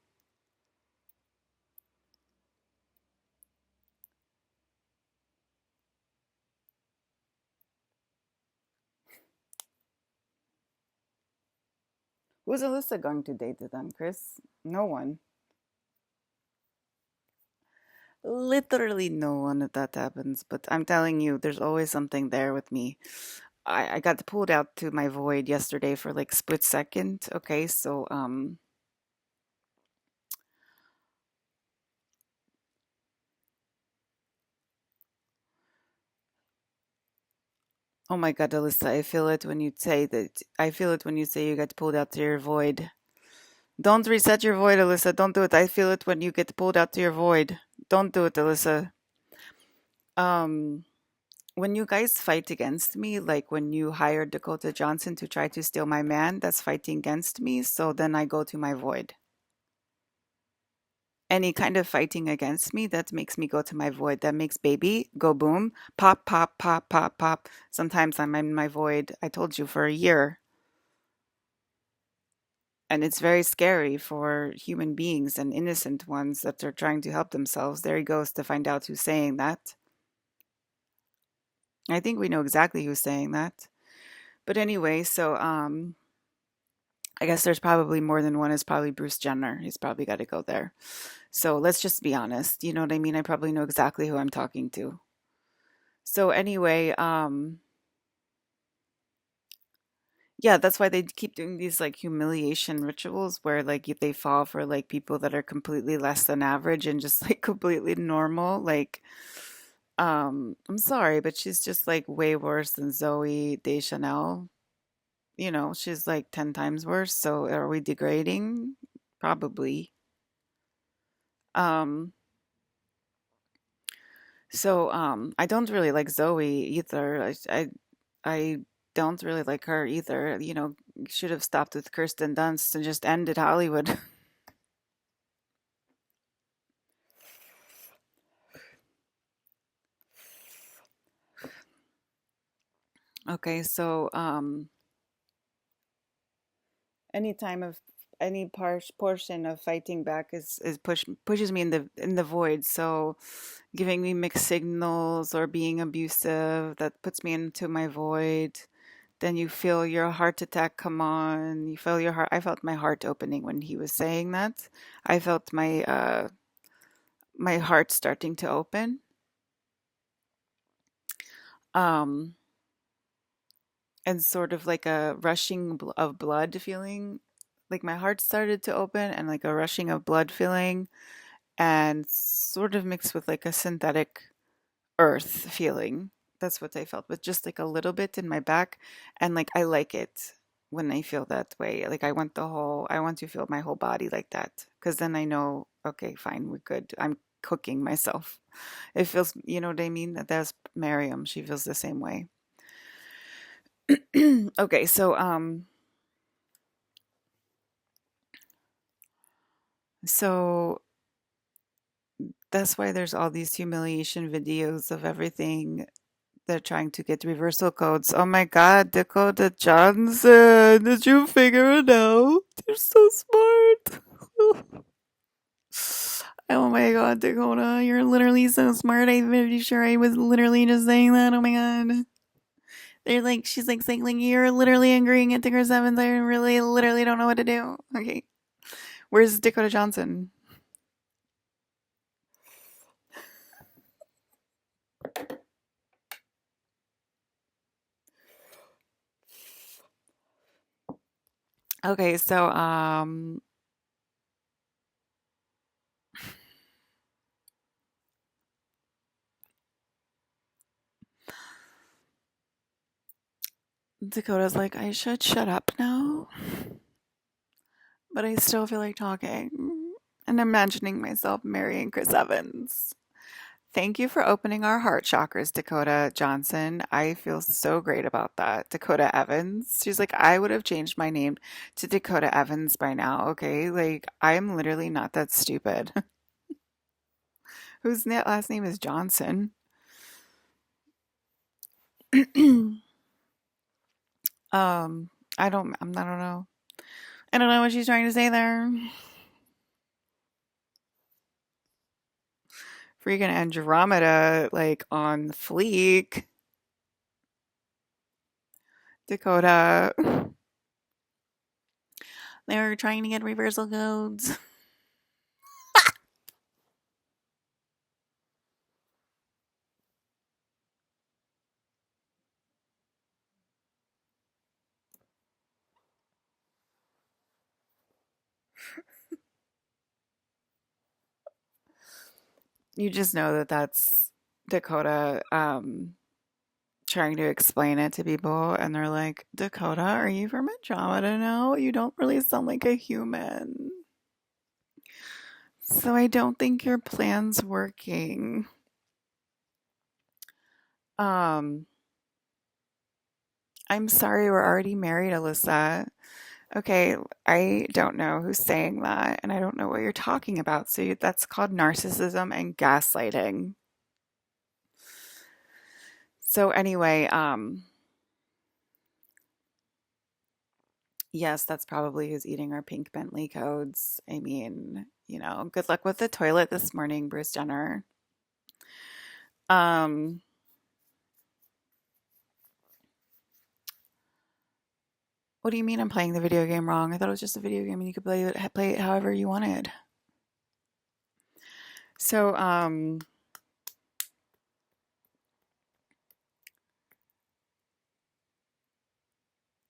Who's Alyssa going to date then, Chris? No one. Literally no one if that happens, but I'm telling you, there's always something there with me. I got pulled out to my void yesterday for like split second. Okay, so oh my God, Alyssa, I feel it when you say that. I feel it when you say you get pulled out to your void. Don't reset your void, Alyssa. Don't do it. I feel it when you get pulled out to your void. Don't do it, Alyssa. Um, when you guys fight against me, like when you hired Dakota Johnson to try to steal my man, that's fighting against me. So then I go to my void. Any kind of fighting against me, that makes me go to my void. That makes baby go boom, pop, pop, pop, pop, pop. Sometimes I'm in my void, I told you, for a year. And it's very scary for human beings and innocent ones that are trying to help themselves. There he goes to find out who's saying that. I think we know exactly who's saying that. But anyway, so I guess there's probably more than one. Is probably Bruce Jenner. He's probably got to go there. So let's just be honest. You know what I mean? I probably know exactly who I'm talking to. So anyway, yeah, that's why they keep doing these like humiliation rituals where like if they fall for like people that are completely less than average and just like completely normal. Like, I'm sorry, but she's just like way worse than Zoe Deschanel. You know, she's like 10 times worse. So are we degrading? Probably. Um, I don't really like Zoe either. I don't really like her either. You know, should have stopped with Kirsten Dunst and just ended Hollywood. Okay, so any time of any portion of fighting back is pushes me in the void. So giving me mixed signals or being abusive, that puts me into my void. Then you feel your heart attack come on. You feel your heart. I felt my heart opening when he was saying that. I felt my heart starting to open. Um, and sort of like a rushing of blood feeling. Like my heart started to open and like a rushing of blood feeling and sort of mixed with like a synthetic earth feeling. That's what I felt, but just like a little bit in my back. And like I like it when I feel that way. Like I want to feel my whole body like that. Cause then I know, okay, fine, we're good. I'm cooking myself. It feels, you know what I mean? That's Miriam. She feels the same way. Okay, so that's why there's all these humiliation videos of everything. They're trying to get reversal codes. Oh my God, Dakota Johnson, did you figure it out? You're so smart. Oh my God, Dakota, you're literally so smart. I'm pretty sure I was literally just saying that. Oh my God. They're like, she's like saying, like, you're literally agreeing at Ticker 7th. I really, literally don't know what to do. Okay. Where's Dakota Johnson? Okay, so, Dakota's like, I should shut up now, but I still feel like talking. And imagining myself marrying Chris Evans. Thank you for opening our heart chakras, Dakota Johnson. I feel so great about that. Dakota Evans. She's like, I would have changed my name to Dakota Evans by now, okay? Like, I'm literally not that stupid. Whose last name is Johnson? um, I don't know. I don't know what she's trying to say there. Freaking Andromeda, like on fleek. Dakota. They were trying to get reversal codes. You just know that that's Dakota trying to explain it to people, and they're like, Dakota, are you from Andromeda now? You don't really sound like a human. So I don't think your plan's working. Um, I'm sorry, we're already married, Alyssa. Okay, I don't know who's saying that, and I don't know what you're talking about. So that's called narcissism and gaslighting. So anyway, yes, that's probably who's eating our pink Bentley codes. I mean, good luck with the toilet this morning, Bruce Jenner. Um, what do you mean I'm playing the video game wrong? I thought it was just a video game and you could play it however you wanted. So,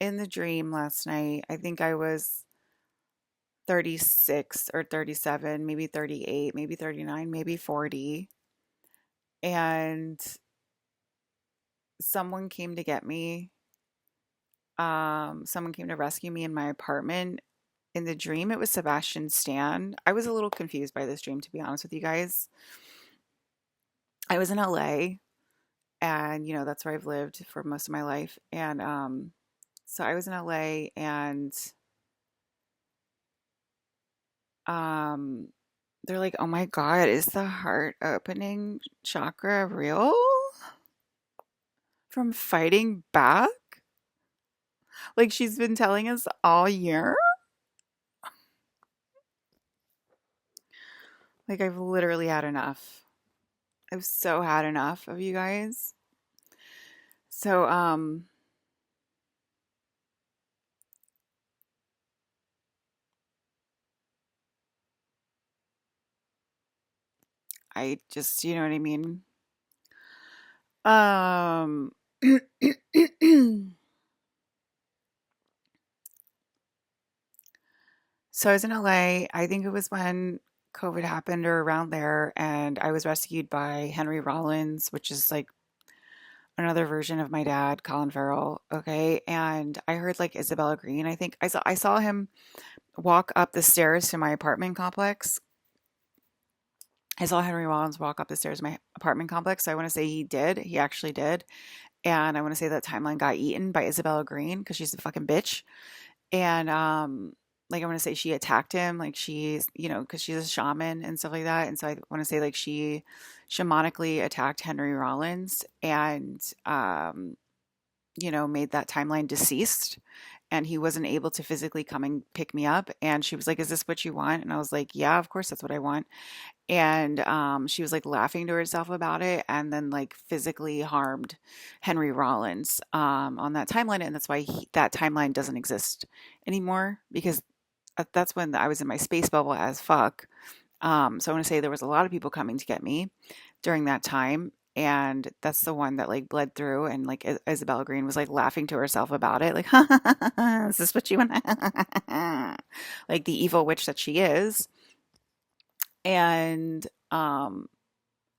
in the dream last night, I think I was 36 or 37, maybe 38, maybe 39, maybe 40. And someone came to get me. Someone came to rescue me in my apartment. In the dream, it was Sebastian Stan. I was a little confused by this dream, to be honest with you guys. I was in LA, and that's where I've lived for most of my life. And so I was in LA, and um, they're like, "Oh my God, is the heart opening chakra real from fighting back?" Like she's been telling us all year. Like I've literally had enough. I've so had enough of you guys. So I just, you know what I mean? Um So I was in LA. I think it was when COVID happened or around there, and I was rescued by Henry Rollins, which is like another version of my dad, Colin Farrell. Okay, and I heard like Isabella Green. I think I saw him walk up the stairs to my apartment complex. I saw Henry Rollins walk up the stairs to my apartment complex. So I want to say he did. He actually did. And I want to say that timeline got eaten by Isabella Green because she's a fucking bitch. And like I want to say she attacked him, like she's, because she's a shaman and stuff like that. And so I want to say like she shamanically attacked Henry Rollins and made that timeline deceased. And he wasn't able to physically come and pick me up. And she was like, "Is this what you want?" And I was like, "Yeah, of course, that's what I want." And she was like laughing to herself about it, and then like physically harmed Henry Rollins on that timeline, and that's why that timeline doesn't exist anymore because that's when I was in my space bubble as fuck. So I want to say there was a lot of people coming to get me during that time, and that's the one that like bled through, and like Isabella Green was like laughing to herself about it, like, "Is this what you want?" Like the evil witch that she is. And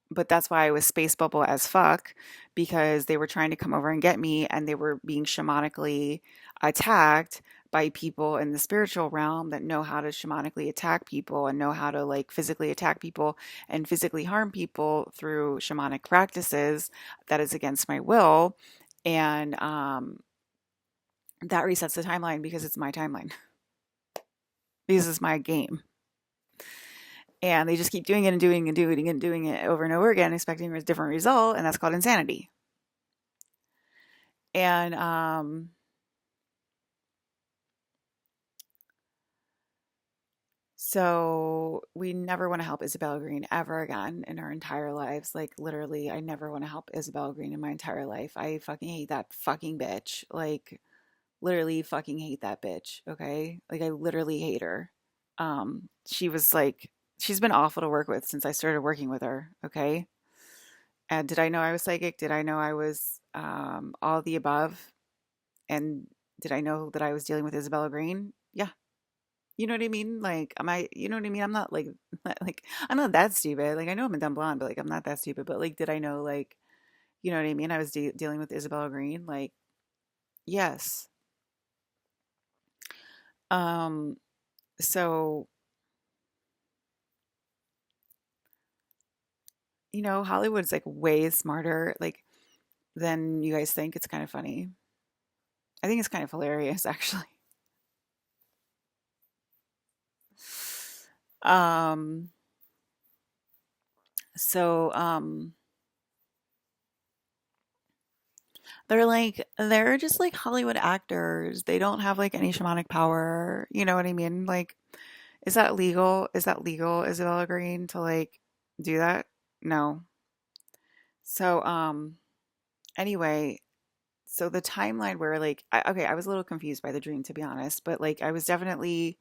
But that's why I was space bubble as fuck, because they were trying to come over and get me, and they were being shamanically attacked by people in the spiritual realm that know how to shamanically attack people and know how to like physically attack people and physically harm people through shamanic practices that is against my will. And that resets the timeline because it's my timeline. This is my game. And they just keep doing it and doing and doing and doing it over and over again, expecting a different result, and that's called insanity. And so we never want to help Isabella Green ever again in our entire lives. Like literally, I never want to help Isabella Green in my entire life. I fucking hate that fucking bitch. Like literally fucking hate that bitch. Okay? Like I literally hate her. She was like she's been awful to work with since I started working with her, okay? And did I know I was psychic? Did I know I was all the above? And did I know that I was dealing with Isabella Green? Yeah. You know what I mean? Like, am I, you know what I mean? I'm not like, like, I'm not that stupid. Like, I know I'm a dumb blonde, but like, I'm not that stupid. But like, did I know, like, you know what I mean? I was dealing with Isabella Green. Like, yes. Um, so, Hollywood's like way smarter, like, than you guys think. It's kind of funny. I think it's kind of hilarious, actually. Um, so, they're just like Hollywood actors. They don't have like any shamanic power. You know what I mean? Like, is that legal? Is that legal, Isabella Green, to like do that? No. So, anyway, so the timeline where like, okay, I was a little confused by the dream to be honest, but like, I was definitely,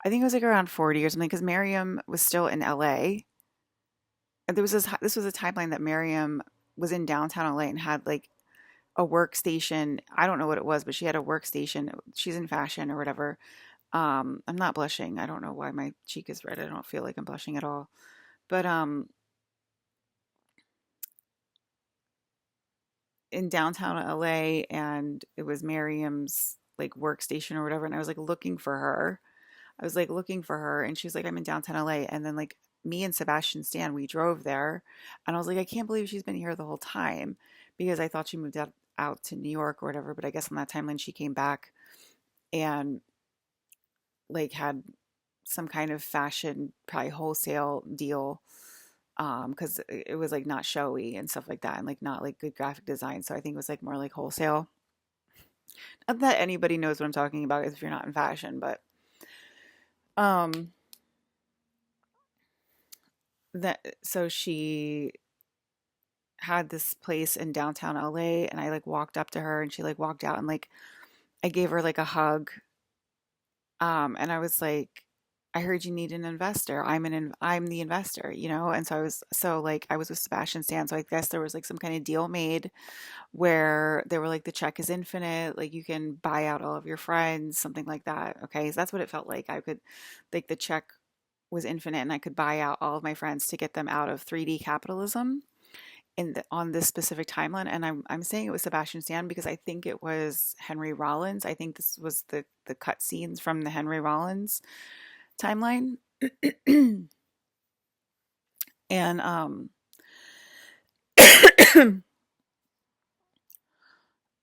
I think it was like around 40 or something because Miriam was still in LA. And this was a timeline that Miriam was in downtown LA and had like a workstation. I don't know what it was, but she had a workstation. She's in fashion or whatever. I'm not blushing. I don't know why my cheek is red. I don't feel like I'm blushing at all. But in downtown LA, and it was Miriam's like workstation or whatever, and I was like looking for her. I was like looking for her, and she was like, I'm in downtown LA. And then like me and Sebastian Stan, we drove there, and I was like, I can't believe she's been here the whole time because I thought she moved out to New York or whatever. But I guess on that timeline she came back and like had some kind of fashion, probably wholesale deal, because it was like not showy and stuff like that, and like not like good graphic design. So I think it was like more like wholesale. Not that anybody knows what I'm talking about if you're not in fashion, but um that so she had this place in downtown LA, and I like walked up to her and she like walked out, and like I gave her like a hug. And I was like, I heard you need an investor. I'm the investor, And so I was with Sebastian Stan. So I guess there was like some kind of deal made where they were like the check is infinite, like you can buy out all of your friends, something like that. Okay. So that's what it felt like. I could like the check was infinite and I could buy out all of my friends to get them out of 3D capitalism on this specific timeline. And I'm saying it was Sebastian Stan because I think it was Henry Rollins. I think this was the cut scenes from the Henry Rollins timeline. And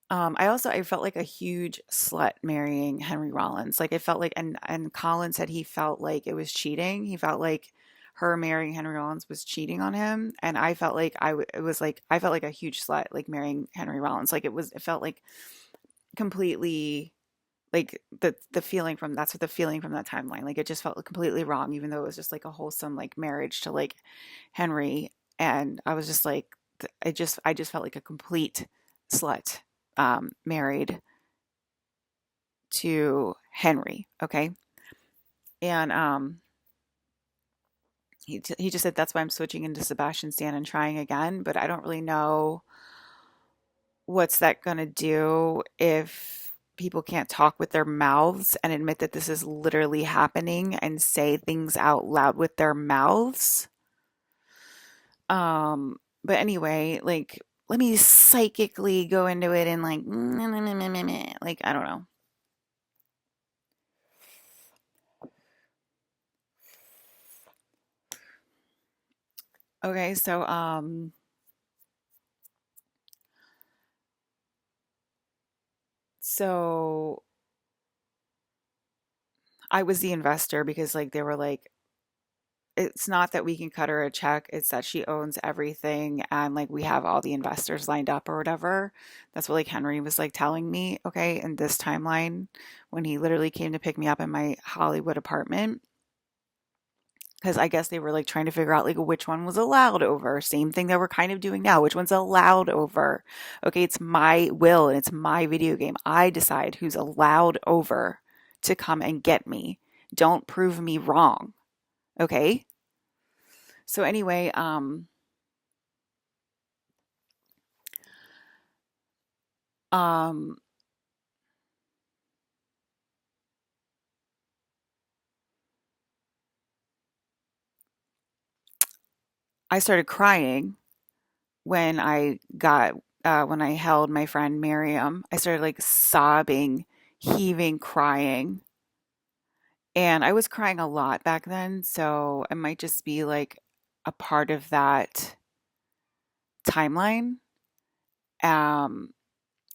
I felt like a huge slut marrying Henry Rollins. Like it felt like, and Colin said he felt like it was cheating. He felt like her marrying Henry Rollins was cheating on him, and I felt like it was like I felt like a huge slut like marrying Henry Rollins. Like it felt like completely like the feeling from that's what the feeling from that timeline. Like it just felt completely wrong, even though it was just like a wholesome like marriage to like Henry, and I was just like I just felt like a complete slut married to Henry. Okay. And he just said that's why I'm switching into Sebastian Stan and trying again, but I don't really know what's that going to do if people can't talk with their mouths and admit that this is literally happening and say things out loud with their mouths. But anyway, like, let me psychically go into it and like, like, I don't know. Okay, so I was the investor because like they were like, it's not that we can cut her a check, it's that she owns everything and like we have all the investors lined up or whatever. That's what like Henry was like telling me, okay, in this timeline when he literally came to pick me up in my Hollywood apartment. Because I guess they were like trying to figure out like which one was allowed over. Same thing that we're kind of doing now. Which one's allowed over? Okay, it's my will and it's my video game. I decide who's allowed over to come and get me. Don't prove me wrong. Okay? So anyway, um I started crying when when I held my friend Miriam. I started like sobbing, heaving, crying. And I was crying a lot back then, so it might just be like a part of that timeline. Um,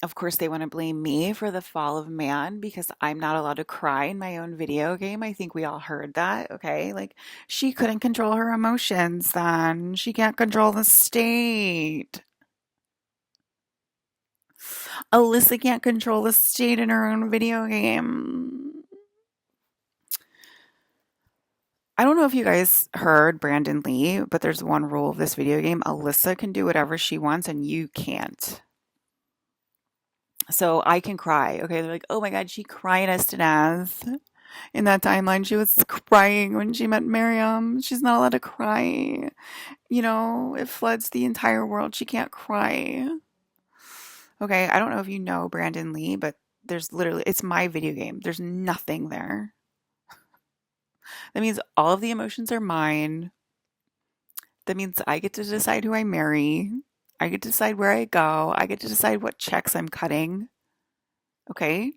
of course, they want to blame me for the fall of man because I'm not allowed to cry in my own video game. I think we all heard that, okay? Like, she couldn't control her emotions then. She can't control the state. Alyssa can't control the state in her own video game. I don't know if you guys heard Brandon Lee, but there's one rule of this video game. Alyssa can do whatever she wants and you can't. So I can cry. Okay, they're like, oh my God, she cried us to death. In that timeline, she was crying when she met Miriam. She's not allowed to cry. You know, it floods the entire world. She can't cry. Okay, I don't know if you know Brandon Lee, but there's literally, it's my video game. There's nothing there. That means all of the emotions are mine. That means I get to decide who I marry. I get to decide where I go. I get to decide what checks I'm cutting. Okay?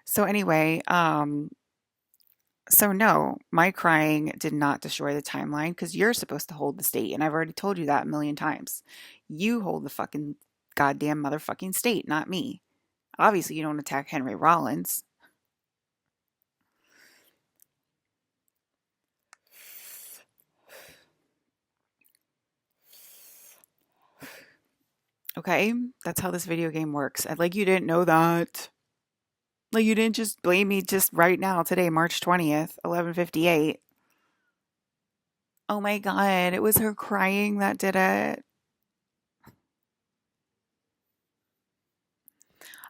So anyway, so no, my crying did not destroy the timeline because you're supposed to hold the state, and I've already told you that a million times. You hold the fucking goddamn motherfucking state, not me. Obviously, you don't attack Henry Rollins. Okay? That's how this video game works. And like you didn't know that. Like you didn't just blame me just right now, today, March 20th, 11:58. Oh my God, it was her crying that did it.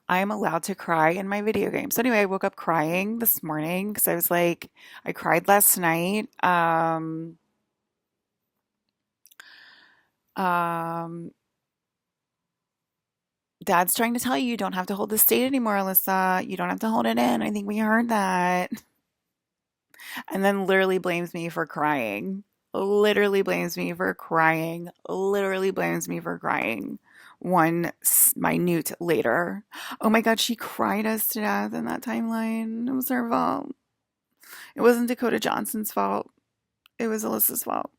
I am allowed to cry in my video game. So anyway, I woke up crying this morning because I was like, I cried last night. Um, Dad's trying to tell you you don't have to hold the state anymore, Alyssa. You don't have to hold it in. I think we heard that. And then literally blames me for crying. Literally blames me for crying. Literally blames me for crying. One minute later. Oh my God, she cried us to death in that timeline. It was her fault. It wasn't Dakota Johnson's fault. It was Alyssa's fault.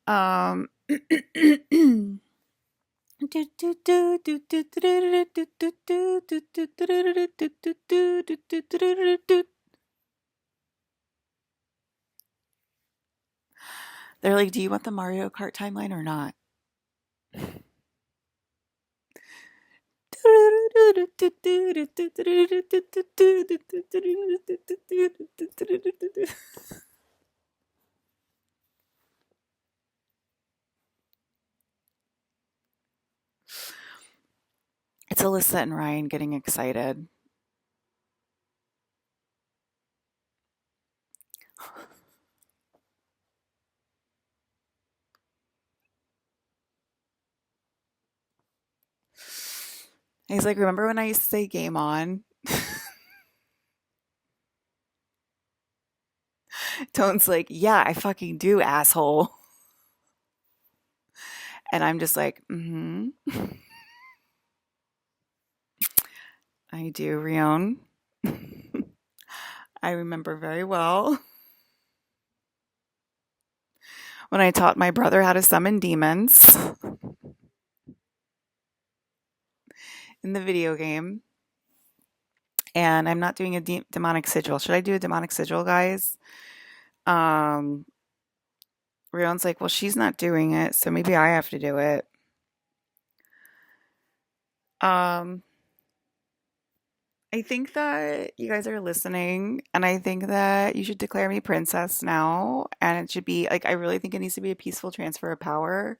Um, they're like, do you want the Mario Kart timeline or not? It's Alyssa and Ryan getting excited. He's like, remember when I used to say game on? Tone's like, yeah, I fucking do, asshole. And I'm just like, mm-hmm, I do, Rion. I remember very well when I taught my brother how to summon demons in the video game. And I'm not doing a demonic sigil. Should I do a demonic sigil, guys? Um, Rion's like, well, she's not doing it, so maybe I have to do it. Um, I think that you guys are listening, and I think that you should declare me princess now. And it should be like, I really think it needs to be a peaceful transfer of power.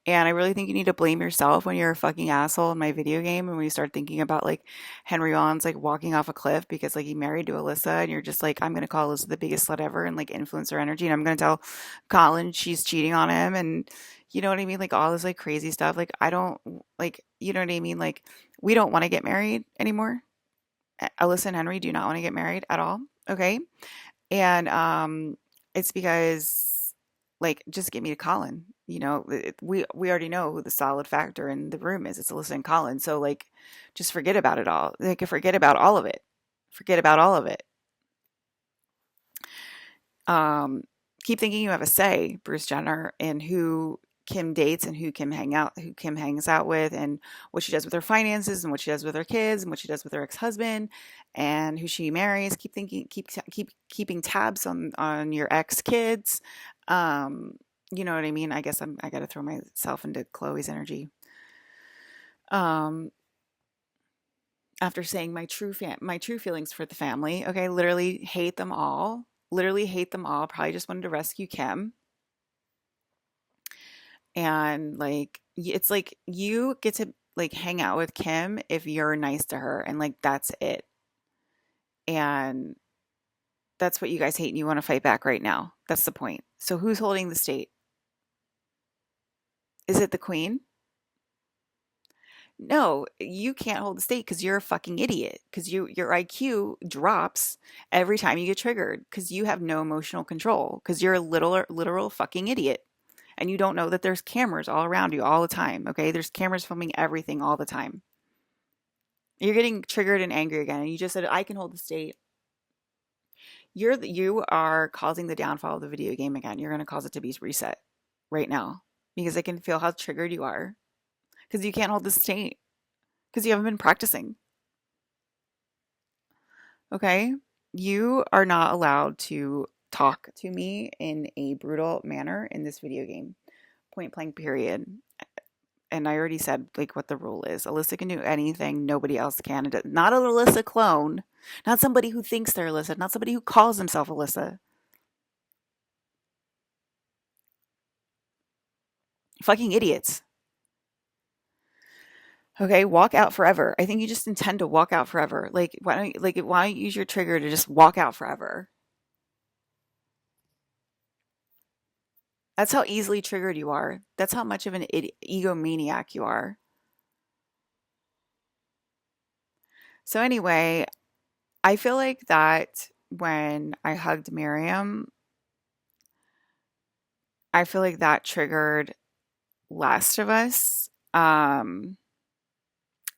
And I really think you need to blame yourself when you're a fucking asshole in my video game. And when you start thinking about like Henry On's like walking off a cliff because like he married to Alyssa, and you're just like, I'm gonna call Alyssa the biggest slut ever and like influence her energy, and I'm gonna tell Colin she's cheating on him, and you know what I mean? Like all this like crazy stuff. Like I don't like, you know what I mean? Like we don't want to get married anymore. Alyssa and Henry do not want to get married at all. Okay. And it's because like just get me to Colin. You know, we already know who the solid factor in the room is. It's Alyssa and Colin. So like just forget about it all. Like forget about all of it. Forget about all of it. Um Keep thinking you have a say, Bruce Jenner, in who Kim dates and who Kim hangs out with, and what she does with her finances, and what she does with her kids, and what she does with her ex-husband, and who she marries. Keep thinking, keep keeping tabs on your ex kids. Um, you know what I mean? I guess I got to throw myself into Chloe's energy. Um, After saying my true feelings for the family, okay, literally hate them all. Literally hate them all. Probably just wanted to rescue Kim. And like it's like you get to like hang out with Kim if you're nice to her, and like that's it. And that's what you guys hate, and you want to fight back right now. That's the point. So who's holding the state? Is it the queen? No, you can't hold the state because you're a fucking idiot. Because your IQ drops every time you get triggered. Because you have no emotional control. Because you're a literal fucking idiot, and you don't know that there's cameras all around you all the time. Okay, there's cameras filming everything all the time. You're getting triggered and angry again, and you just said I can hold the state. You are causing the downfall of the video game again. You're going to cause it to be reset right now because I can feel how triggered you are because you can't hold the state because you haven't been practicing. Okay? You are not allowed to talk to me in a brutal manner in this video game. Point blank, period. And I already said like what the rule is. Alyssa can do anything nobody else can. Not an Alyssa clone. Not somebody who thinks they're Alyssa. Not somebody who calls himself Alyssa. Fucking idiots. Okay, walk out forever. I think you just intend to walk out forever. Why don't you use your trigger to just walk out forever? That's how easily triggered you are. That's how much of an egomaniac you are. So anyway, I feel like that when I hugged Miriam, I feel like that triggered Last of Us.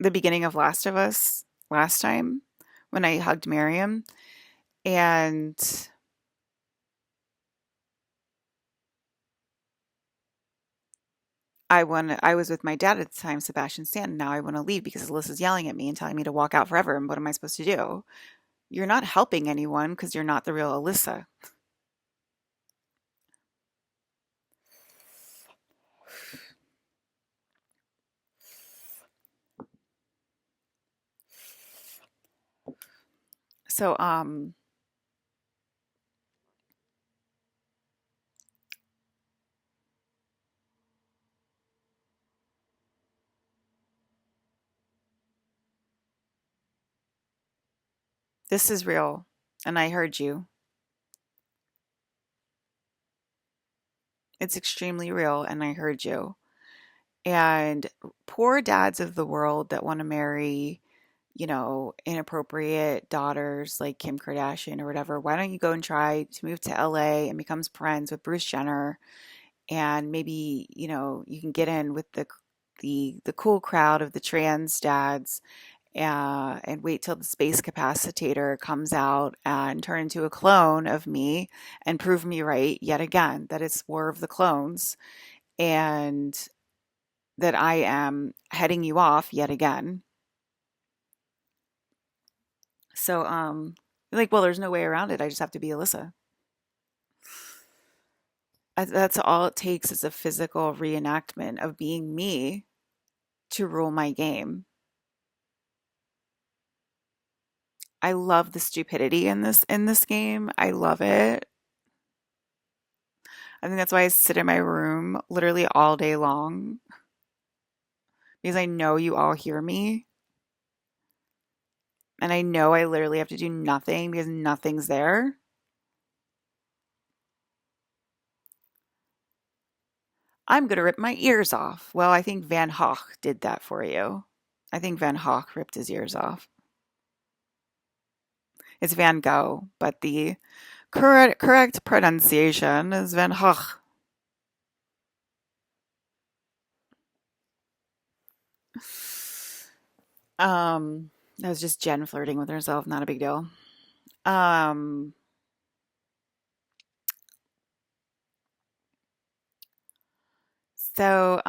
The beginning of Last of Us last time when I hugged Miriam, and I was with my dad at the time, Sebastian Stan, and now I want to leave because Alyssa's yelling at me and telling me to walk out forever. And what am I supposed to do? You're not helping anyone because you're not the real Alyssa. So this is real, and I heard you. It's extremely real, and I heard you. And poor dads of the world that want to marry inappropriate daughters like Kim Kardashian or whatever, why don't you go and try to move to LA and become friends with Bruce Jenner, and maybe, you can get in with the cool crowd of the trans dads, and wait till the space capacitator comes out and turn into a clone of me and prove me right yet again that it's War of the Clones, and that I am heading you off yet again. So, like, well, there's no way around it. I just have to be Alyssa. That's all it takes is a physical reenactment of being me to rule my game. I love the stupidity in this game. I love it. I think that's why I sit in my room literally all day long, because I know you all hear me, and I know I literally have to do nothing because nothing's there. I'm gonna rip my ears off. Well, I think Van Gogh did that for you. I think Van Gogh ripped his ears off. It's Van Gogh, but the correct pronunciation is Van Gogh. That was just Jen flirting with herself, not a big deal. Um, so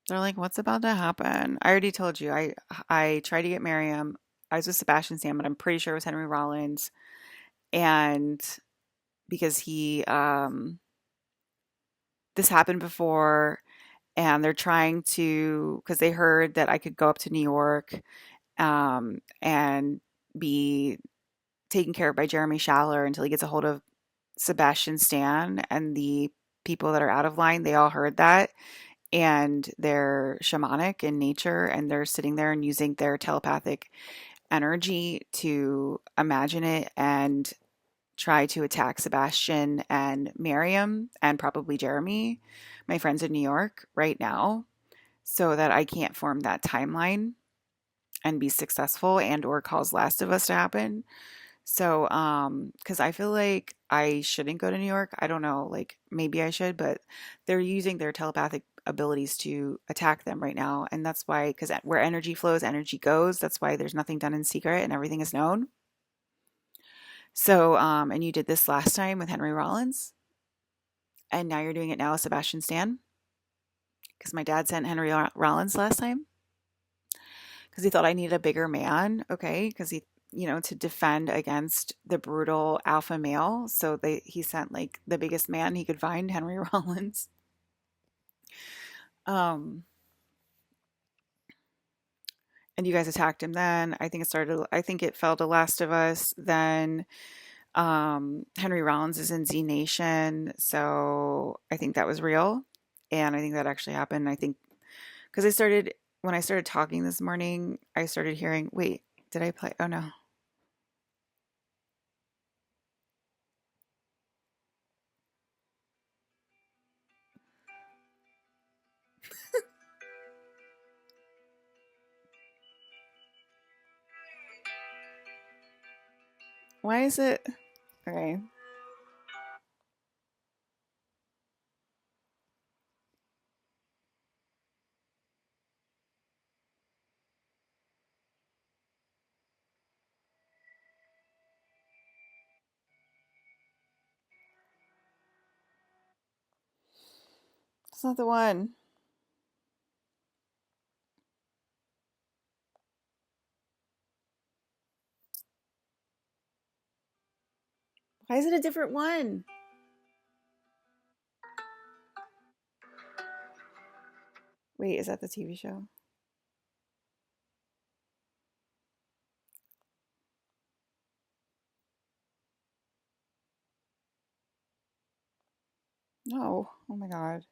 they're like, what's about to happen? I already told you. I tried to get Miriam. I was with Sebastian Stan, but I'm pretty sure it was Henry Rollins. And because this happened before, and they're trying to, because they heard that I could go up to New York, and be taken care of by Jeremy Schaller until he gets a hold of Sebastian Stan, and the people that are out of line, they all heard that, and they're shamanic in nature, and they're sitting there and using their telepathic energy to imagine it and try to attack Sebastian and Miriam and probably Jeremy, my friends in New York, right now, so that I can't form that timeline and be successful and or cause Last of Us to happen. So, because I feel like I shouldn't go to New York. I don't know, like maybe I should, but they're using their telepathic abilities to attack them right now. And that's why, because where energy flows, energy goes. That's why there's nothing done in secret and everything is known. So, and you did this last time with Henry Rollins, and now you're doing it now with Sebastian Stan, because my dad sent Henry Rollins last time because he thought I needed a bigger man. Okay, because to defend against the brutal alpha male. So he sent like the biggest man he could find, Henry Rollins. Um, and you guys attacked him then. I think it fell to Last of Us. Then Henry Rollins is in Z Nation. So I think that was real. And I think that actually happened. I think because when I started talking this morning, I started hearing, wait, did I play? Oh no. Why is it? Okay. It's not the one. Why is it a different one? Wait, is that the TV show? No. Oh my God.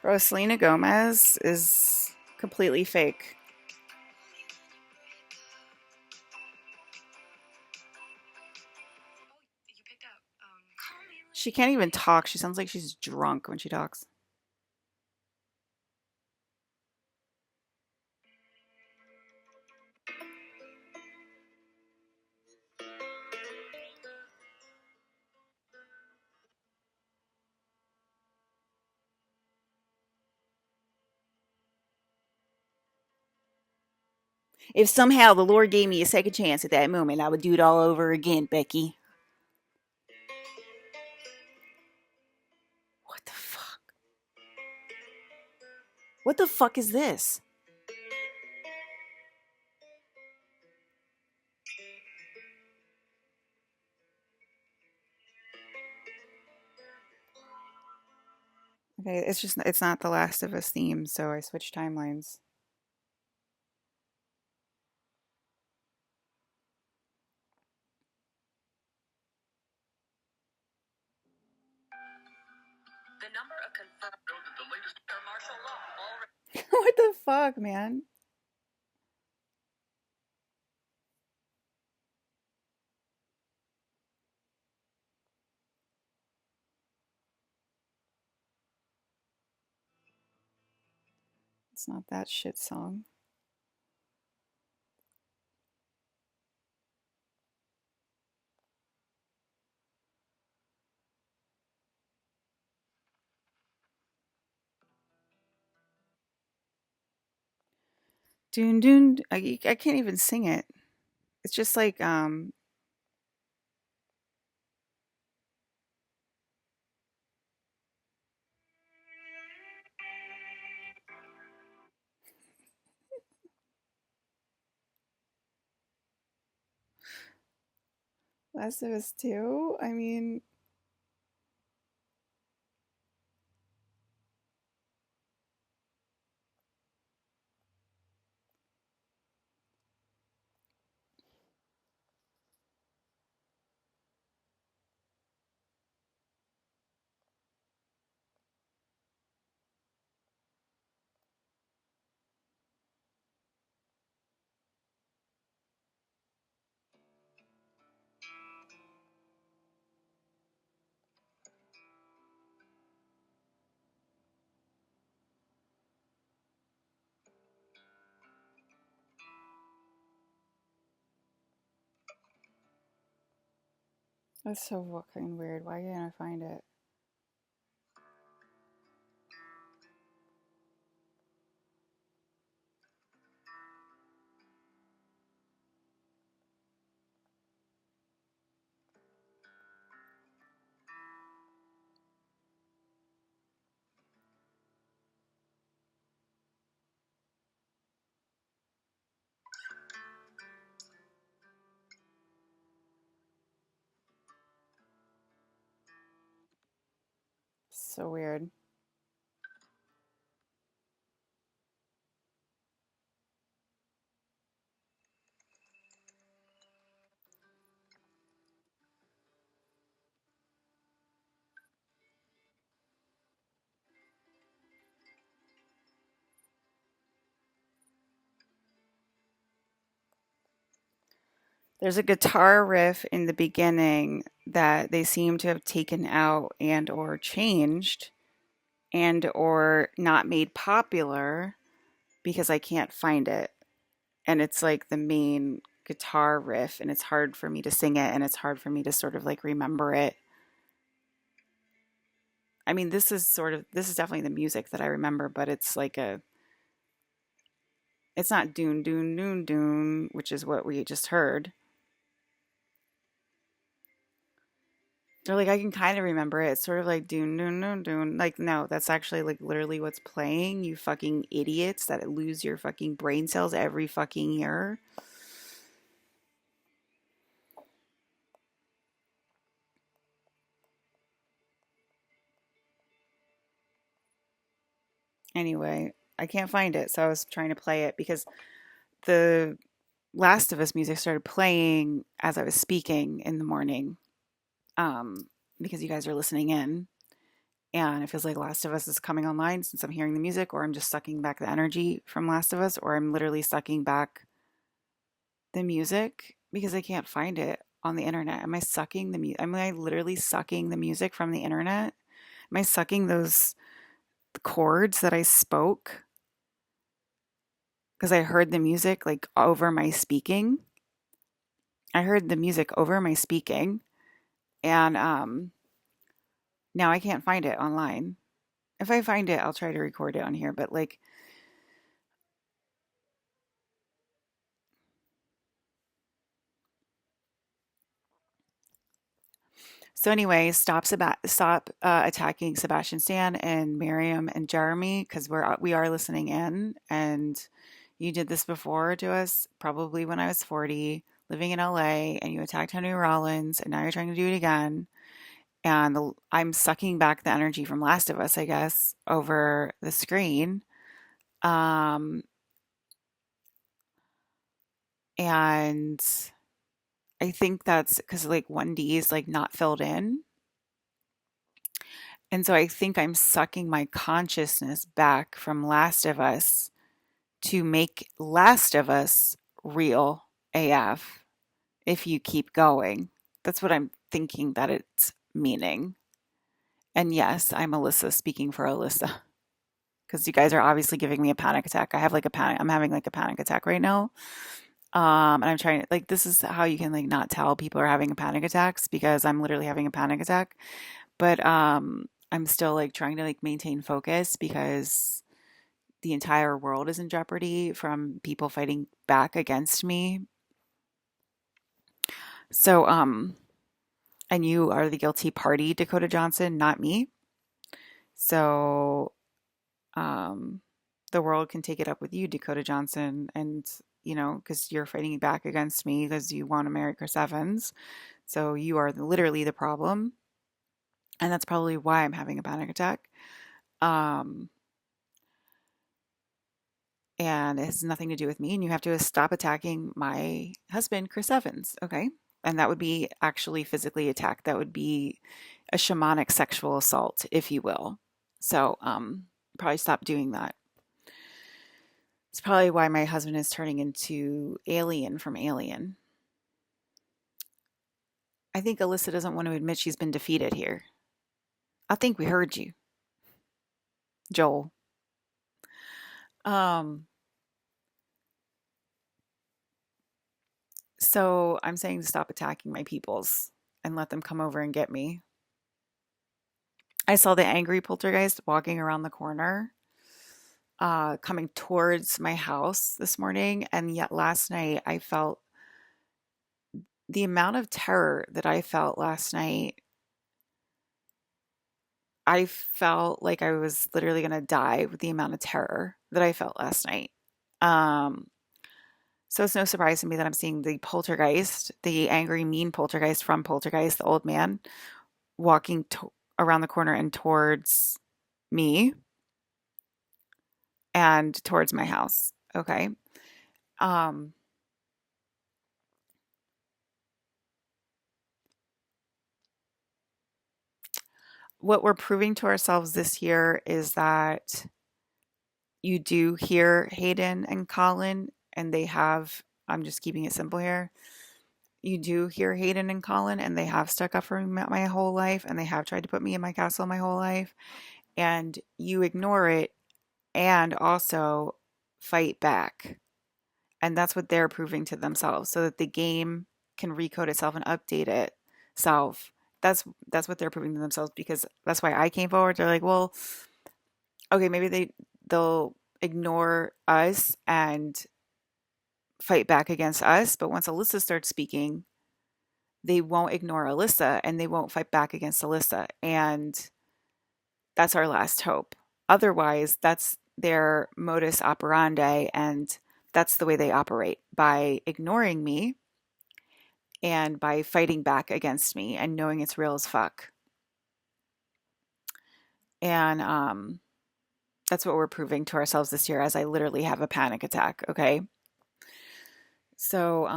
Bro, Selena Gomez is completely fake. She can't even talk. She sounds like she's drunk when she talks. If somehow the Lord gave me a second chance at that moment, I would do it all over again, Becky. What the fuck? What the fuck is this? Okay, it's not the Last of Us theme, so I switched timelines. What the fuck, man? It's not that shit song. Doon doon. I can't even sing it. It's just like Last of Us 2. I mean, that's so fucking weird. Why can't I find it? So weird. There's a guitar riff in the beginning that they seem to have taken out and or changed and or not made popular because I can't find it. And it's like the main guitar riff and it's hard for me to sing it and it's hard for me to sort of like remember it. I mean, this is definitely the music that I remember, but it's not doon doon doon doon, which is what we just heard. Or like I can kind of remember it. It's sort of like doon doon doon doon. Like no, that's actually like literally what's playing. You fucking idiots that lose your fucking brain cells every fucking year. Anyway, I can't find it, so I was trying to play it because the Last of Us music started playing as I was speaking in the morning. Um, because you guys are listening in, and it feels like Last of Us is coming online since I'm hearing the music, or I'm just sucking back the energy from Last of Us, or I'm literally sucking back the music because I can't find it on the internet? Am I sucking the music? Am I literally sucking the music from the internet? Am I sucking those chords that I spoke because I heard the music like over my speaking? I heard the music over my speaking, and now I can't find it online. If I find it, I'll try to record it on here, but like, so anyway, stop attacking Sebastian Stan and Miriam and Jeremy because we are listening in, and you did this before to us, probably when I was 40, living in LA, and you attacked Henry Rollins, and now you're trying to do it again. And I'm sucking back the energy from Last of Us, I guess, over the screen. Um, and I think that's because like 1D is like not filled in. And so I think I'm sucking my consciousness back from Last of Us to make Last of Us real AF if you keep going. That's what I'm thinking that it's meaning. And yes, I'm Alyssa speaking for Alyssa because you guys are obviously giving me a panic attack. I'm having like a panic attack right now. And I'm trying to, like, this is how you can, like, not tell people are having panic attacks because I'm literally having a panic attack. But I'm still, like, trying to, like, maintain focus because the entire world is in jeopardy from people fighting back against me. So, and you are the guilty party, Dakota Johnson, not me. So, um, the world can take it up with you, Dakota Johnson, and because you're fighting back against me because you want to marry Chris Evans. So you are literally the problem, and that's probably why I'm having a panic attack. Um, and it has nothing to do with me. And you have to stop attacking my husband, Chris Evans. Okay, and that would be actually physically attack. That would be a shamanic sexual assault, if you will. So probably stop doing that. It's probably why my husband is turning into Alien from Alien. I think Alyssa doesn't want to admit she's been defeated here. I think we heard you, Joel. Um, so I'm saying to stop attacking my peoples and let them come over and get me. I saw the angry poltergeist walking around the corner, coming towards my house this morning, and yet last night I felt the amount of terror that I felt last night. I felt like I was literally going to die with the amount of terror that I felt last night. Um, so it's no surprise to me that I'm seeing the poltergeist, the angry, mean poltergeist from Poltergeist, the old man, walking around the corner and towards me and towards my house. Okay. Um, what we're proving to ourselves this year is that you do hear Hayden and Colin, and they have, I'm just keeping it simple here. You do hear Hayden and Colin, and they have stuck up for me my whole life, and they have tried to put me in my castle my whole life, and you ignore it and also fight back. And that's what they're proving to themselves so that the game can recode itself and update itself. That's what they're proving to themselves because that's why I came forward. They're like, well, okay, maybe they'll ignore us and fight back against us, but once Alyssa starts speaking, they won't ignore Alyssa and they won't fight back against Alyssa. And that's our last hope. Otherwise, that's their modus operandi and that's the way they operate by ignoring me and by fighting back against me and knowing it's real as fuck. And that's what we're proving to ourselves this year as I literally have a panic attack, okay? So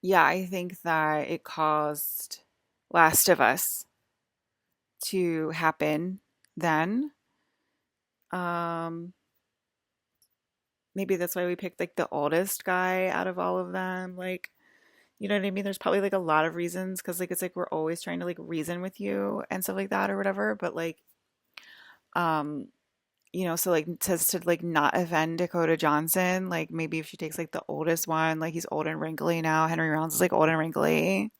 yeah, I think that it caused Last of Us to happen then. Um maybe that's why we picked like the oldest guy out of all of them. Like, you know what I mean? There's probably like a lot of reasons because like it's like we're always trying to like reason with you and stuff like that or whatever. But like, um, so like says to like not offend Dakota Johnson, like maybe if she takes like the oldest one, like he's old and wrinkly now. Henry Rollins is like old and wrinkly.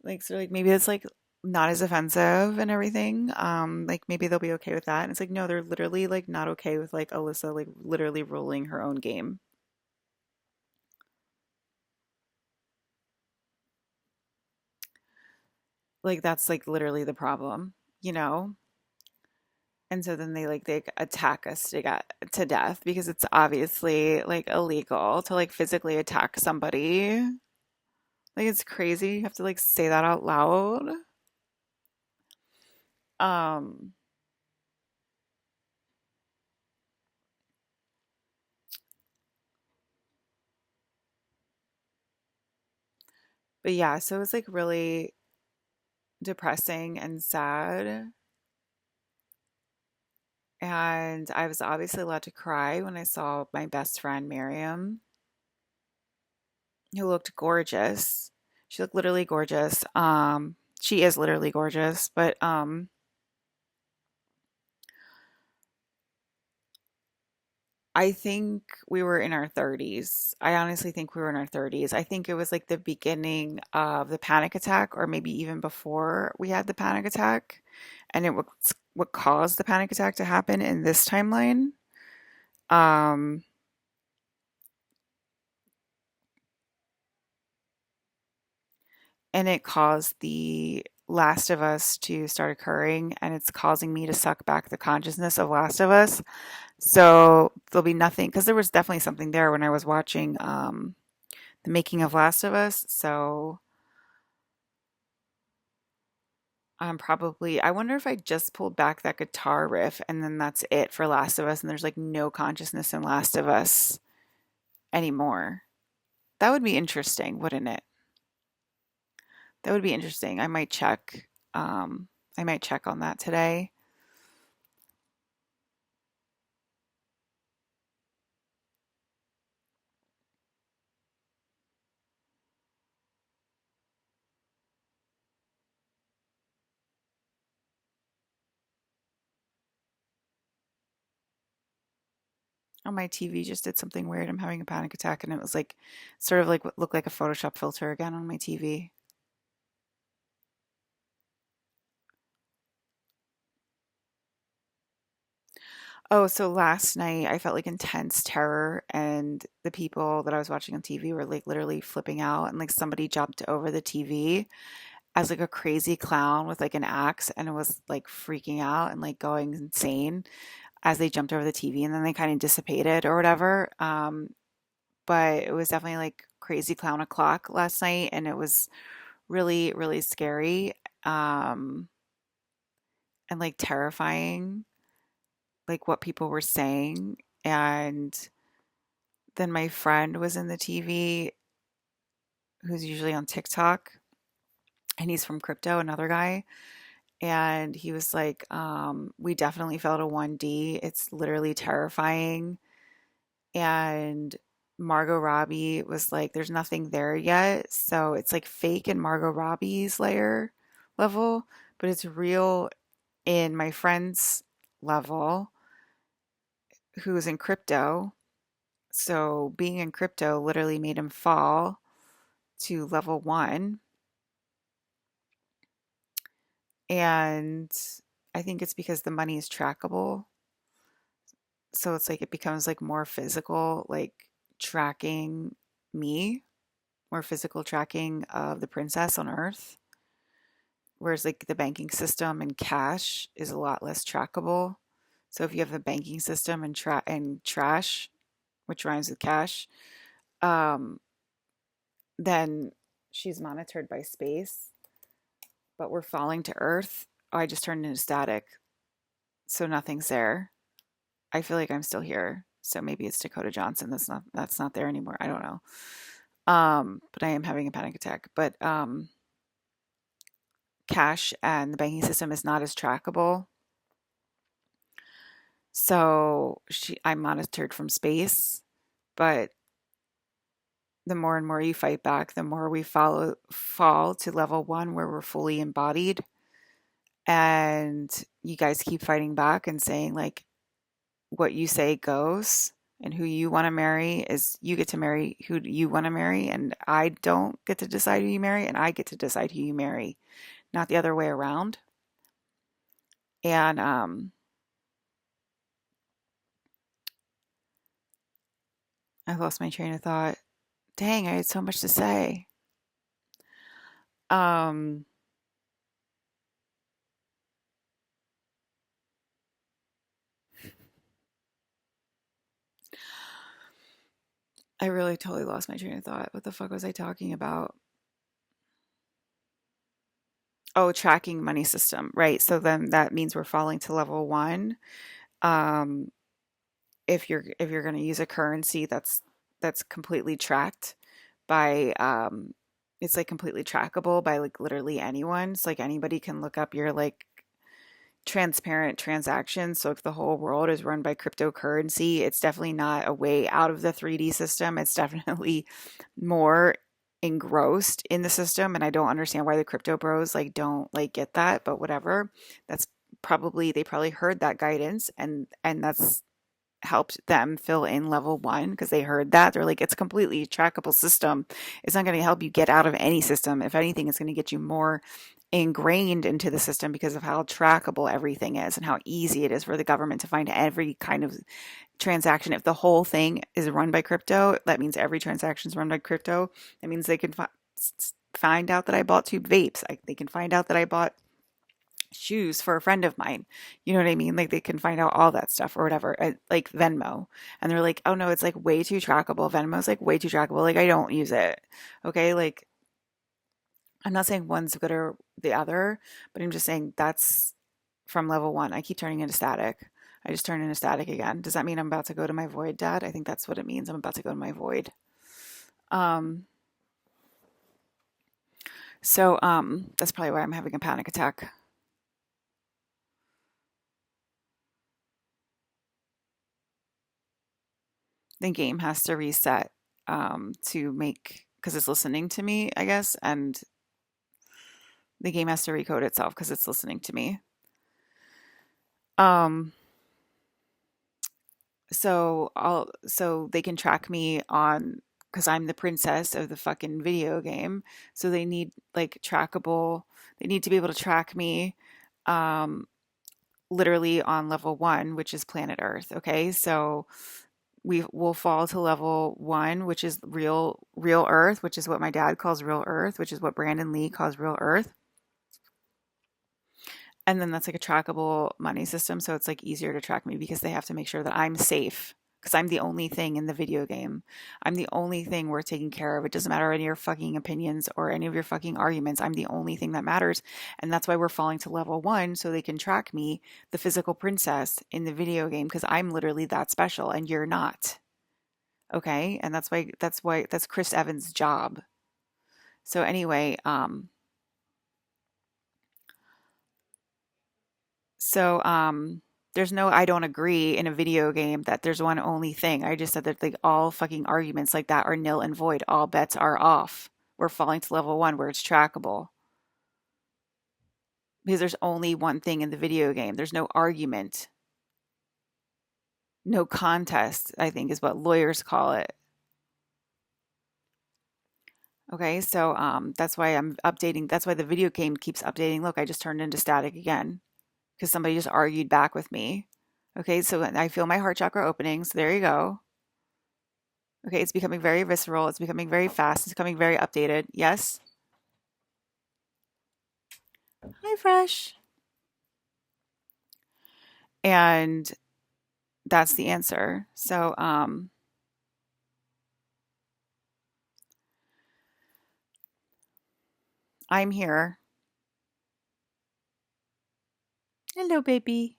Like so like maybe it's like not as offensive and everything. Like maybe they'll be okay with that. And it's like no, they're literally like not okay with like Alyssa like literally ruling her own game. Like that's like literally the problem, you know? And so then they attack us to death because it's obviously like illegal to like physically attack somebody. Like it's crazy. You have to like say that out loud. Um, but yeah, so it was like really depressing and sad. And I was obviously allowed to cry when I saw my best friend Miriam, who looked gorgeous. She looked literally gorgeous. She is literally gorgeous, but I think we were in our 30s. I honestly think we were in our 30s. I think it was like the beginning of the panic attack, or maybe even before we had the panic attack. And it was what caused the panic attack to happen in this timeline. Um, and it caused the Last of Us to start occurring, and it's causing me to suck back the consciousness of Last of Us. So there'll be nothing, because there was definitely something there when I was watching the making of Last of Us. So I'm probably, I wonder if I just pulled back that guitar riff and then that's it for Last of Us, and there's like no consciousness in Last of Us anymore. That would be interesting, wouldn't it? That would be interesting. I might check on that today. On my TV just did something weird. I'm having a panic attack and it was like sort of like what looked like a Photoshop filter again on my TV. Oh, so last night I felt like intense terror, and the people that I was watching on TV were like literally flipping out, and like somebody jumped over the TV as like a crazy clown with like an axe and it was like freaking out and like going insane as they jumped over the TV, and then they kind of dissipated or whatever. But it was definitely like crazy clown o'clock last night and it was really, really scary and like terrifying, like what people were saying. And then my friend was in the TV who's usually on TikTok and he's from crypto, another guy. And he was like, we definitely felt a 1D. It's literally terrifying. And Margot Robbie was like, there's nothing there yet. So it's like fake in Margot Robbie's layer level, but it's real in my friend's level who's in crypto. So being in crypto literally made him fall to level one. And I think it's because the money is trackable. So it's like it becomes like more physical, like tracking me, more physical tracking of the princess on Earth. Whereas like the banking system and cash is a lot less trackable. So if you have a banking system and trash, which rhymes with cash, um, then she's monitored by space, but we're falling to Earth. Oh, I just turned into static, so nothing's there. I feel like I'm still here. So maybe it's Dakota Johnson that's not there anymore. I don't know. But I am having a panic attack. But cash and the banking system is not as trackable. So I monitored from space, but the more and more you fight back, the more we fall to level one where we're fully embodied. And you guys keep fighting back and saying like what you say goes, and who you want to marry is you get to marry who you want to marry, and I don't get to decide who you marry, and I get to decide who you marry, not the other way around. And I lost my train of thought. Dang, I had so much to say. Um I really totally lost my train of thought. What the fuck was I talking about? Oh, tracking money system, right? So then that means we're falling to level one. Um, if you're going to use a currency that's completely tracked by it's like completely trackable by like literally anyone. It's like anybody can look up your like transparent transactions. So if the whole world is run by cryptocurrency, it's definitely not a way out of the 3D system. It's definitely more engrossed in the system. And I don't understand why the crypto bros like don't like get that, but whatever. That's probably they probably heard that guidance, and that's helped them fill in level one because they heard that. They're like, it's a completely trackable system. It's not going to help you get out of any system. If anything, it's going to get you more ingrained into the system because of how trackable everything is and how easy it is for the government to find every kind of transaction. If the whole thing is run by crypto, that means every transaction is run by crypto. That means they can find out that I bought two vapes. They can find out that I bought shoes for a friend of mine. You know what I mean? Like they can find out all that stuff or whatever, like Venmo. And they're like, oh no, it's like way too trackable. Venmo's like way too trackable. Like I don't use it. Okay. Like I'm not saying one's good or the other, but I'm just saying that's from level one. I keep turning into static. I just turned into static again. Does that mean I'm about to go to my void, Dad? I think that's what it means. I'm about to go to my void. Um, so that's probably why I'm having a panic attack. The game has to reset to make because it's listening to me, I guess, and the game has to recode itself because it's listening to me. Um, so they can track me on because I'm the princess of the fucking video game. So they need like trackable. They need to be able to track me, um, literally on level one, which is planet Earth. Okay, so we will fall to level one, which is real Earth, which is what my dad calls real Earth, which is what Brandon Lee calls real Earth. And then that's like a trackable money system. So it's like easier to track me because they have to make sure that I'm safe. Because I'm the only thing in the video game. I'm the only thing worth taking care of. It doesn't matter any of your fucking opinions or any of your fucking arguments. I'm the only thing that matters. And that's why we're falling to level one so they can track me, the physical princess in the video game, because I'm literally that special and you're not. Okay? And that's Chris Evans' job. So anyway, so there's no I don't agree in a video game that there's one only thing. I just said that like all fucking arguments like that are nil and void. All bets are off. We're falling to level one where it's trackable. Because there's only one thing in the video game. There's no argument. No contest, I think is what lawyers call it. Okay, so that's why I'm updating. That's why the video game keeps updating. Look, I just turned into static again because somebody just argued back with me. Okay, so I feel my heart chakra opening. So there you go. Okay, it's becoming very visceral. It's becoming very fast. It's becoming very updated. Yes. Hi, Fresh. And that's the answer. So, I'm here. Hello, baby.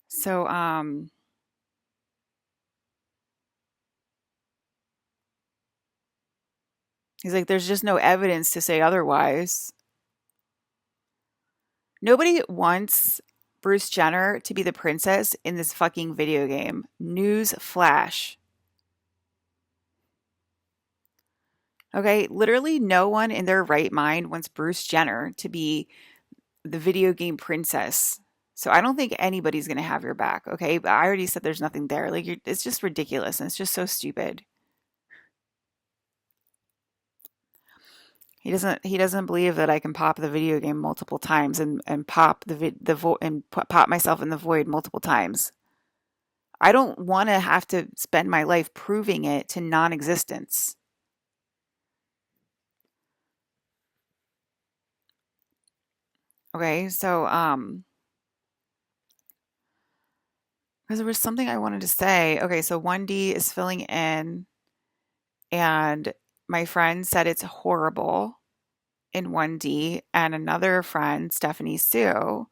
So, he's like, there's just no evidence to say otherwise. Nobody wants Bruce Jenner to be the princess in this fucking video game. News flash. Okay, literally no one in their right mind wants Bruce Jenner to be the video game princess. So I don't think anybody's going to have your back, okay? But I already said there's nothing there. Like it's just ridiculous and it's just so stupid. He doesn't believe that I can pop the video game multiple times and pop pop myself in the void multiple times. I don't want to have to spend my life proving it to non-existence. Okay, so because there was something I wanted to say. Okay, so 1D is filling in, and my friend said it's horrible in 1D, and another friend, Stephanie Sue,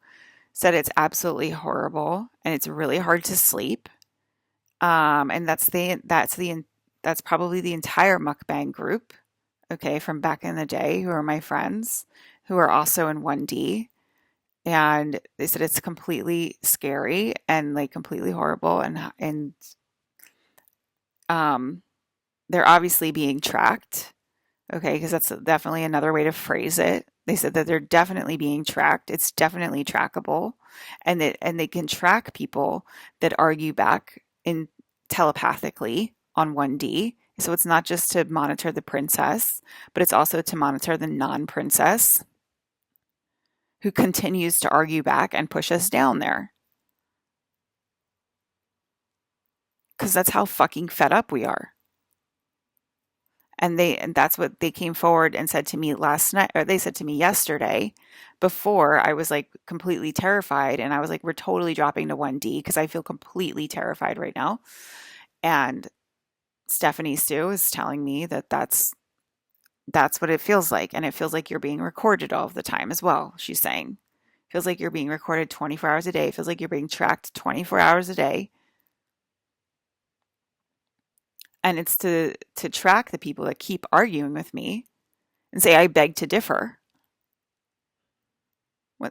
said it's absolutely horrible and it's really hard to sleep. And that's probably the entire mukbang group, okay, from back in the day, who are my friends, who are also in 1D. And they said it's completely scary and like completely horrible, and um they're obviously being tracked, okay, because that's definitely another way to phrase it. They said that they're definitely being tracked. It's definitely trackable, and they can track people that argue back in telepathically on 1D. So it's not just to monitor the princess, but it's also to monitor the non-princess who continues to argue back and push us down there. Because that's how fucking fed up we are. And that's what they came forward and said to me last night, or they said to me yesterday, before I was like completely terrified, and I was like, we're totally dropping to 1D because I feel completely terrified right now. And Stephanie Sue is telling me that that's what it feels like, and it feels like you're being recorded all of the time as well. She's saying it feels like you're being recorded 24 hours a day. It feels like you're being tracked 24 hours a day. And it's to track the people that keep arguing with me and say I beg to differ.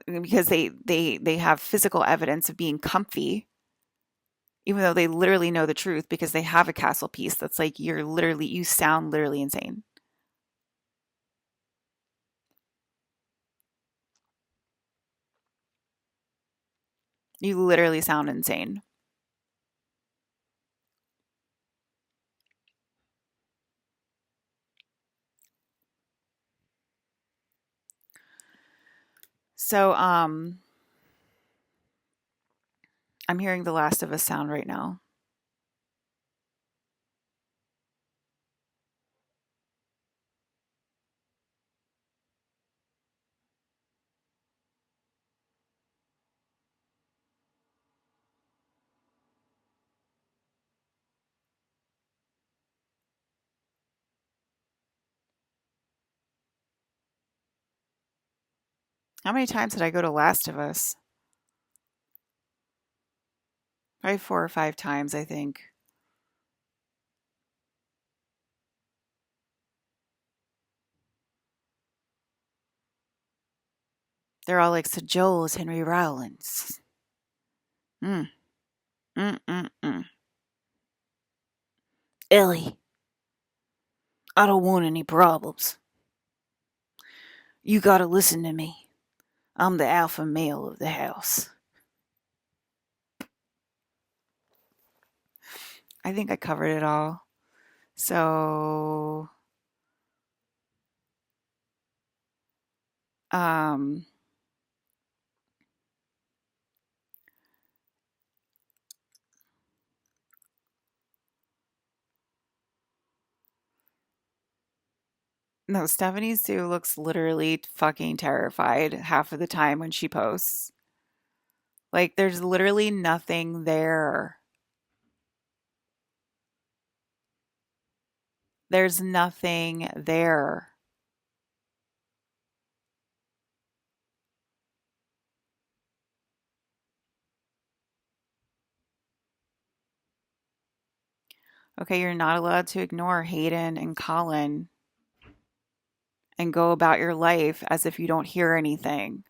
Because they have physical evidence of being comfy, even though they literally know the truth because they have a castle piece that's like you sound literally insane. You literally sound insane. So I'm hearing The Last of Us sound right now. How many times did I go to Last of Us? Probably 4 or 5 times, I think. They're all like, so Joel is Henry Rollins. Mm, mm. Ellie, I don't want any problems. You gotta listen to me. I'm the alpha male of the house. I think I covered it all. So, um, no, Stephanie Sue looks literally fucking terrified half of the time when she posts. Like, there's literally nothing there. There's nothing there. Okay, you're not allowed to ignore Hayden and Colin and go about your life as if you don't hear anything.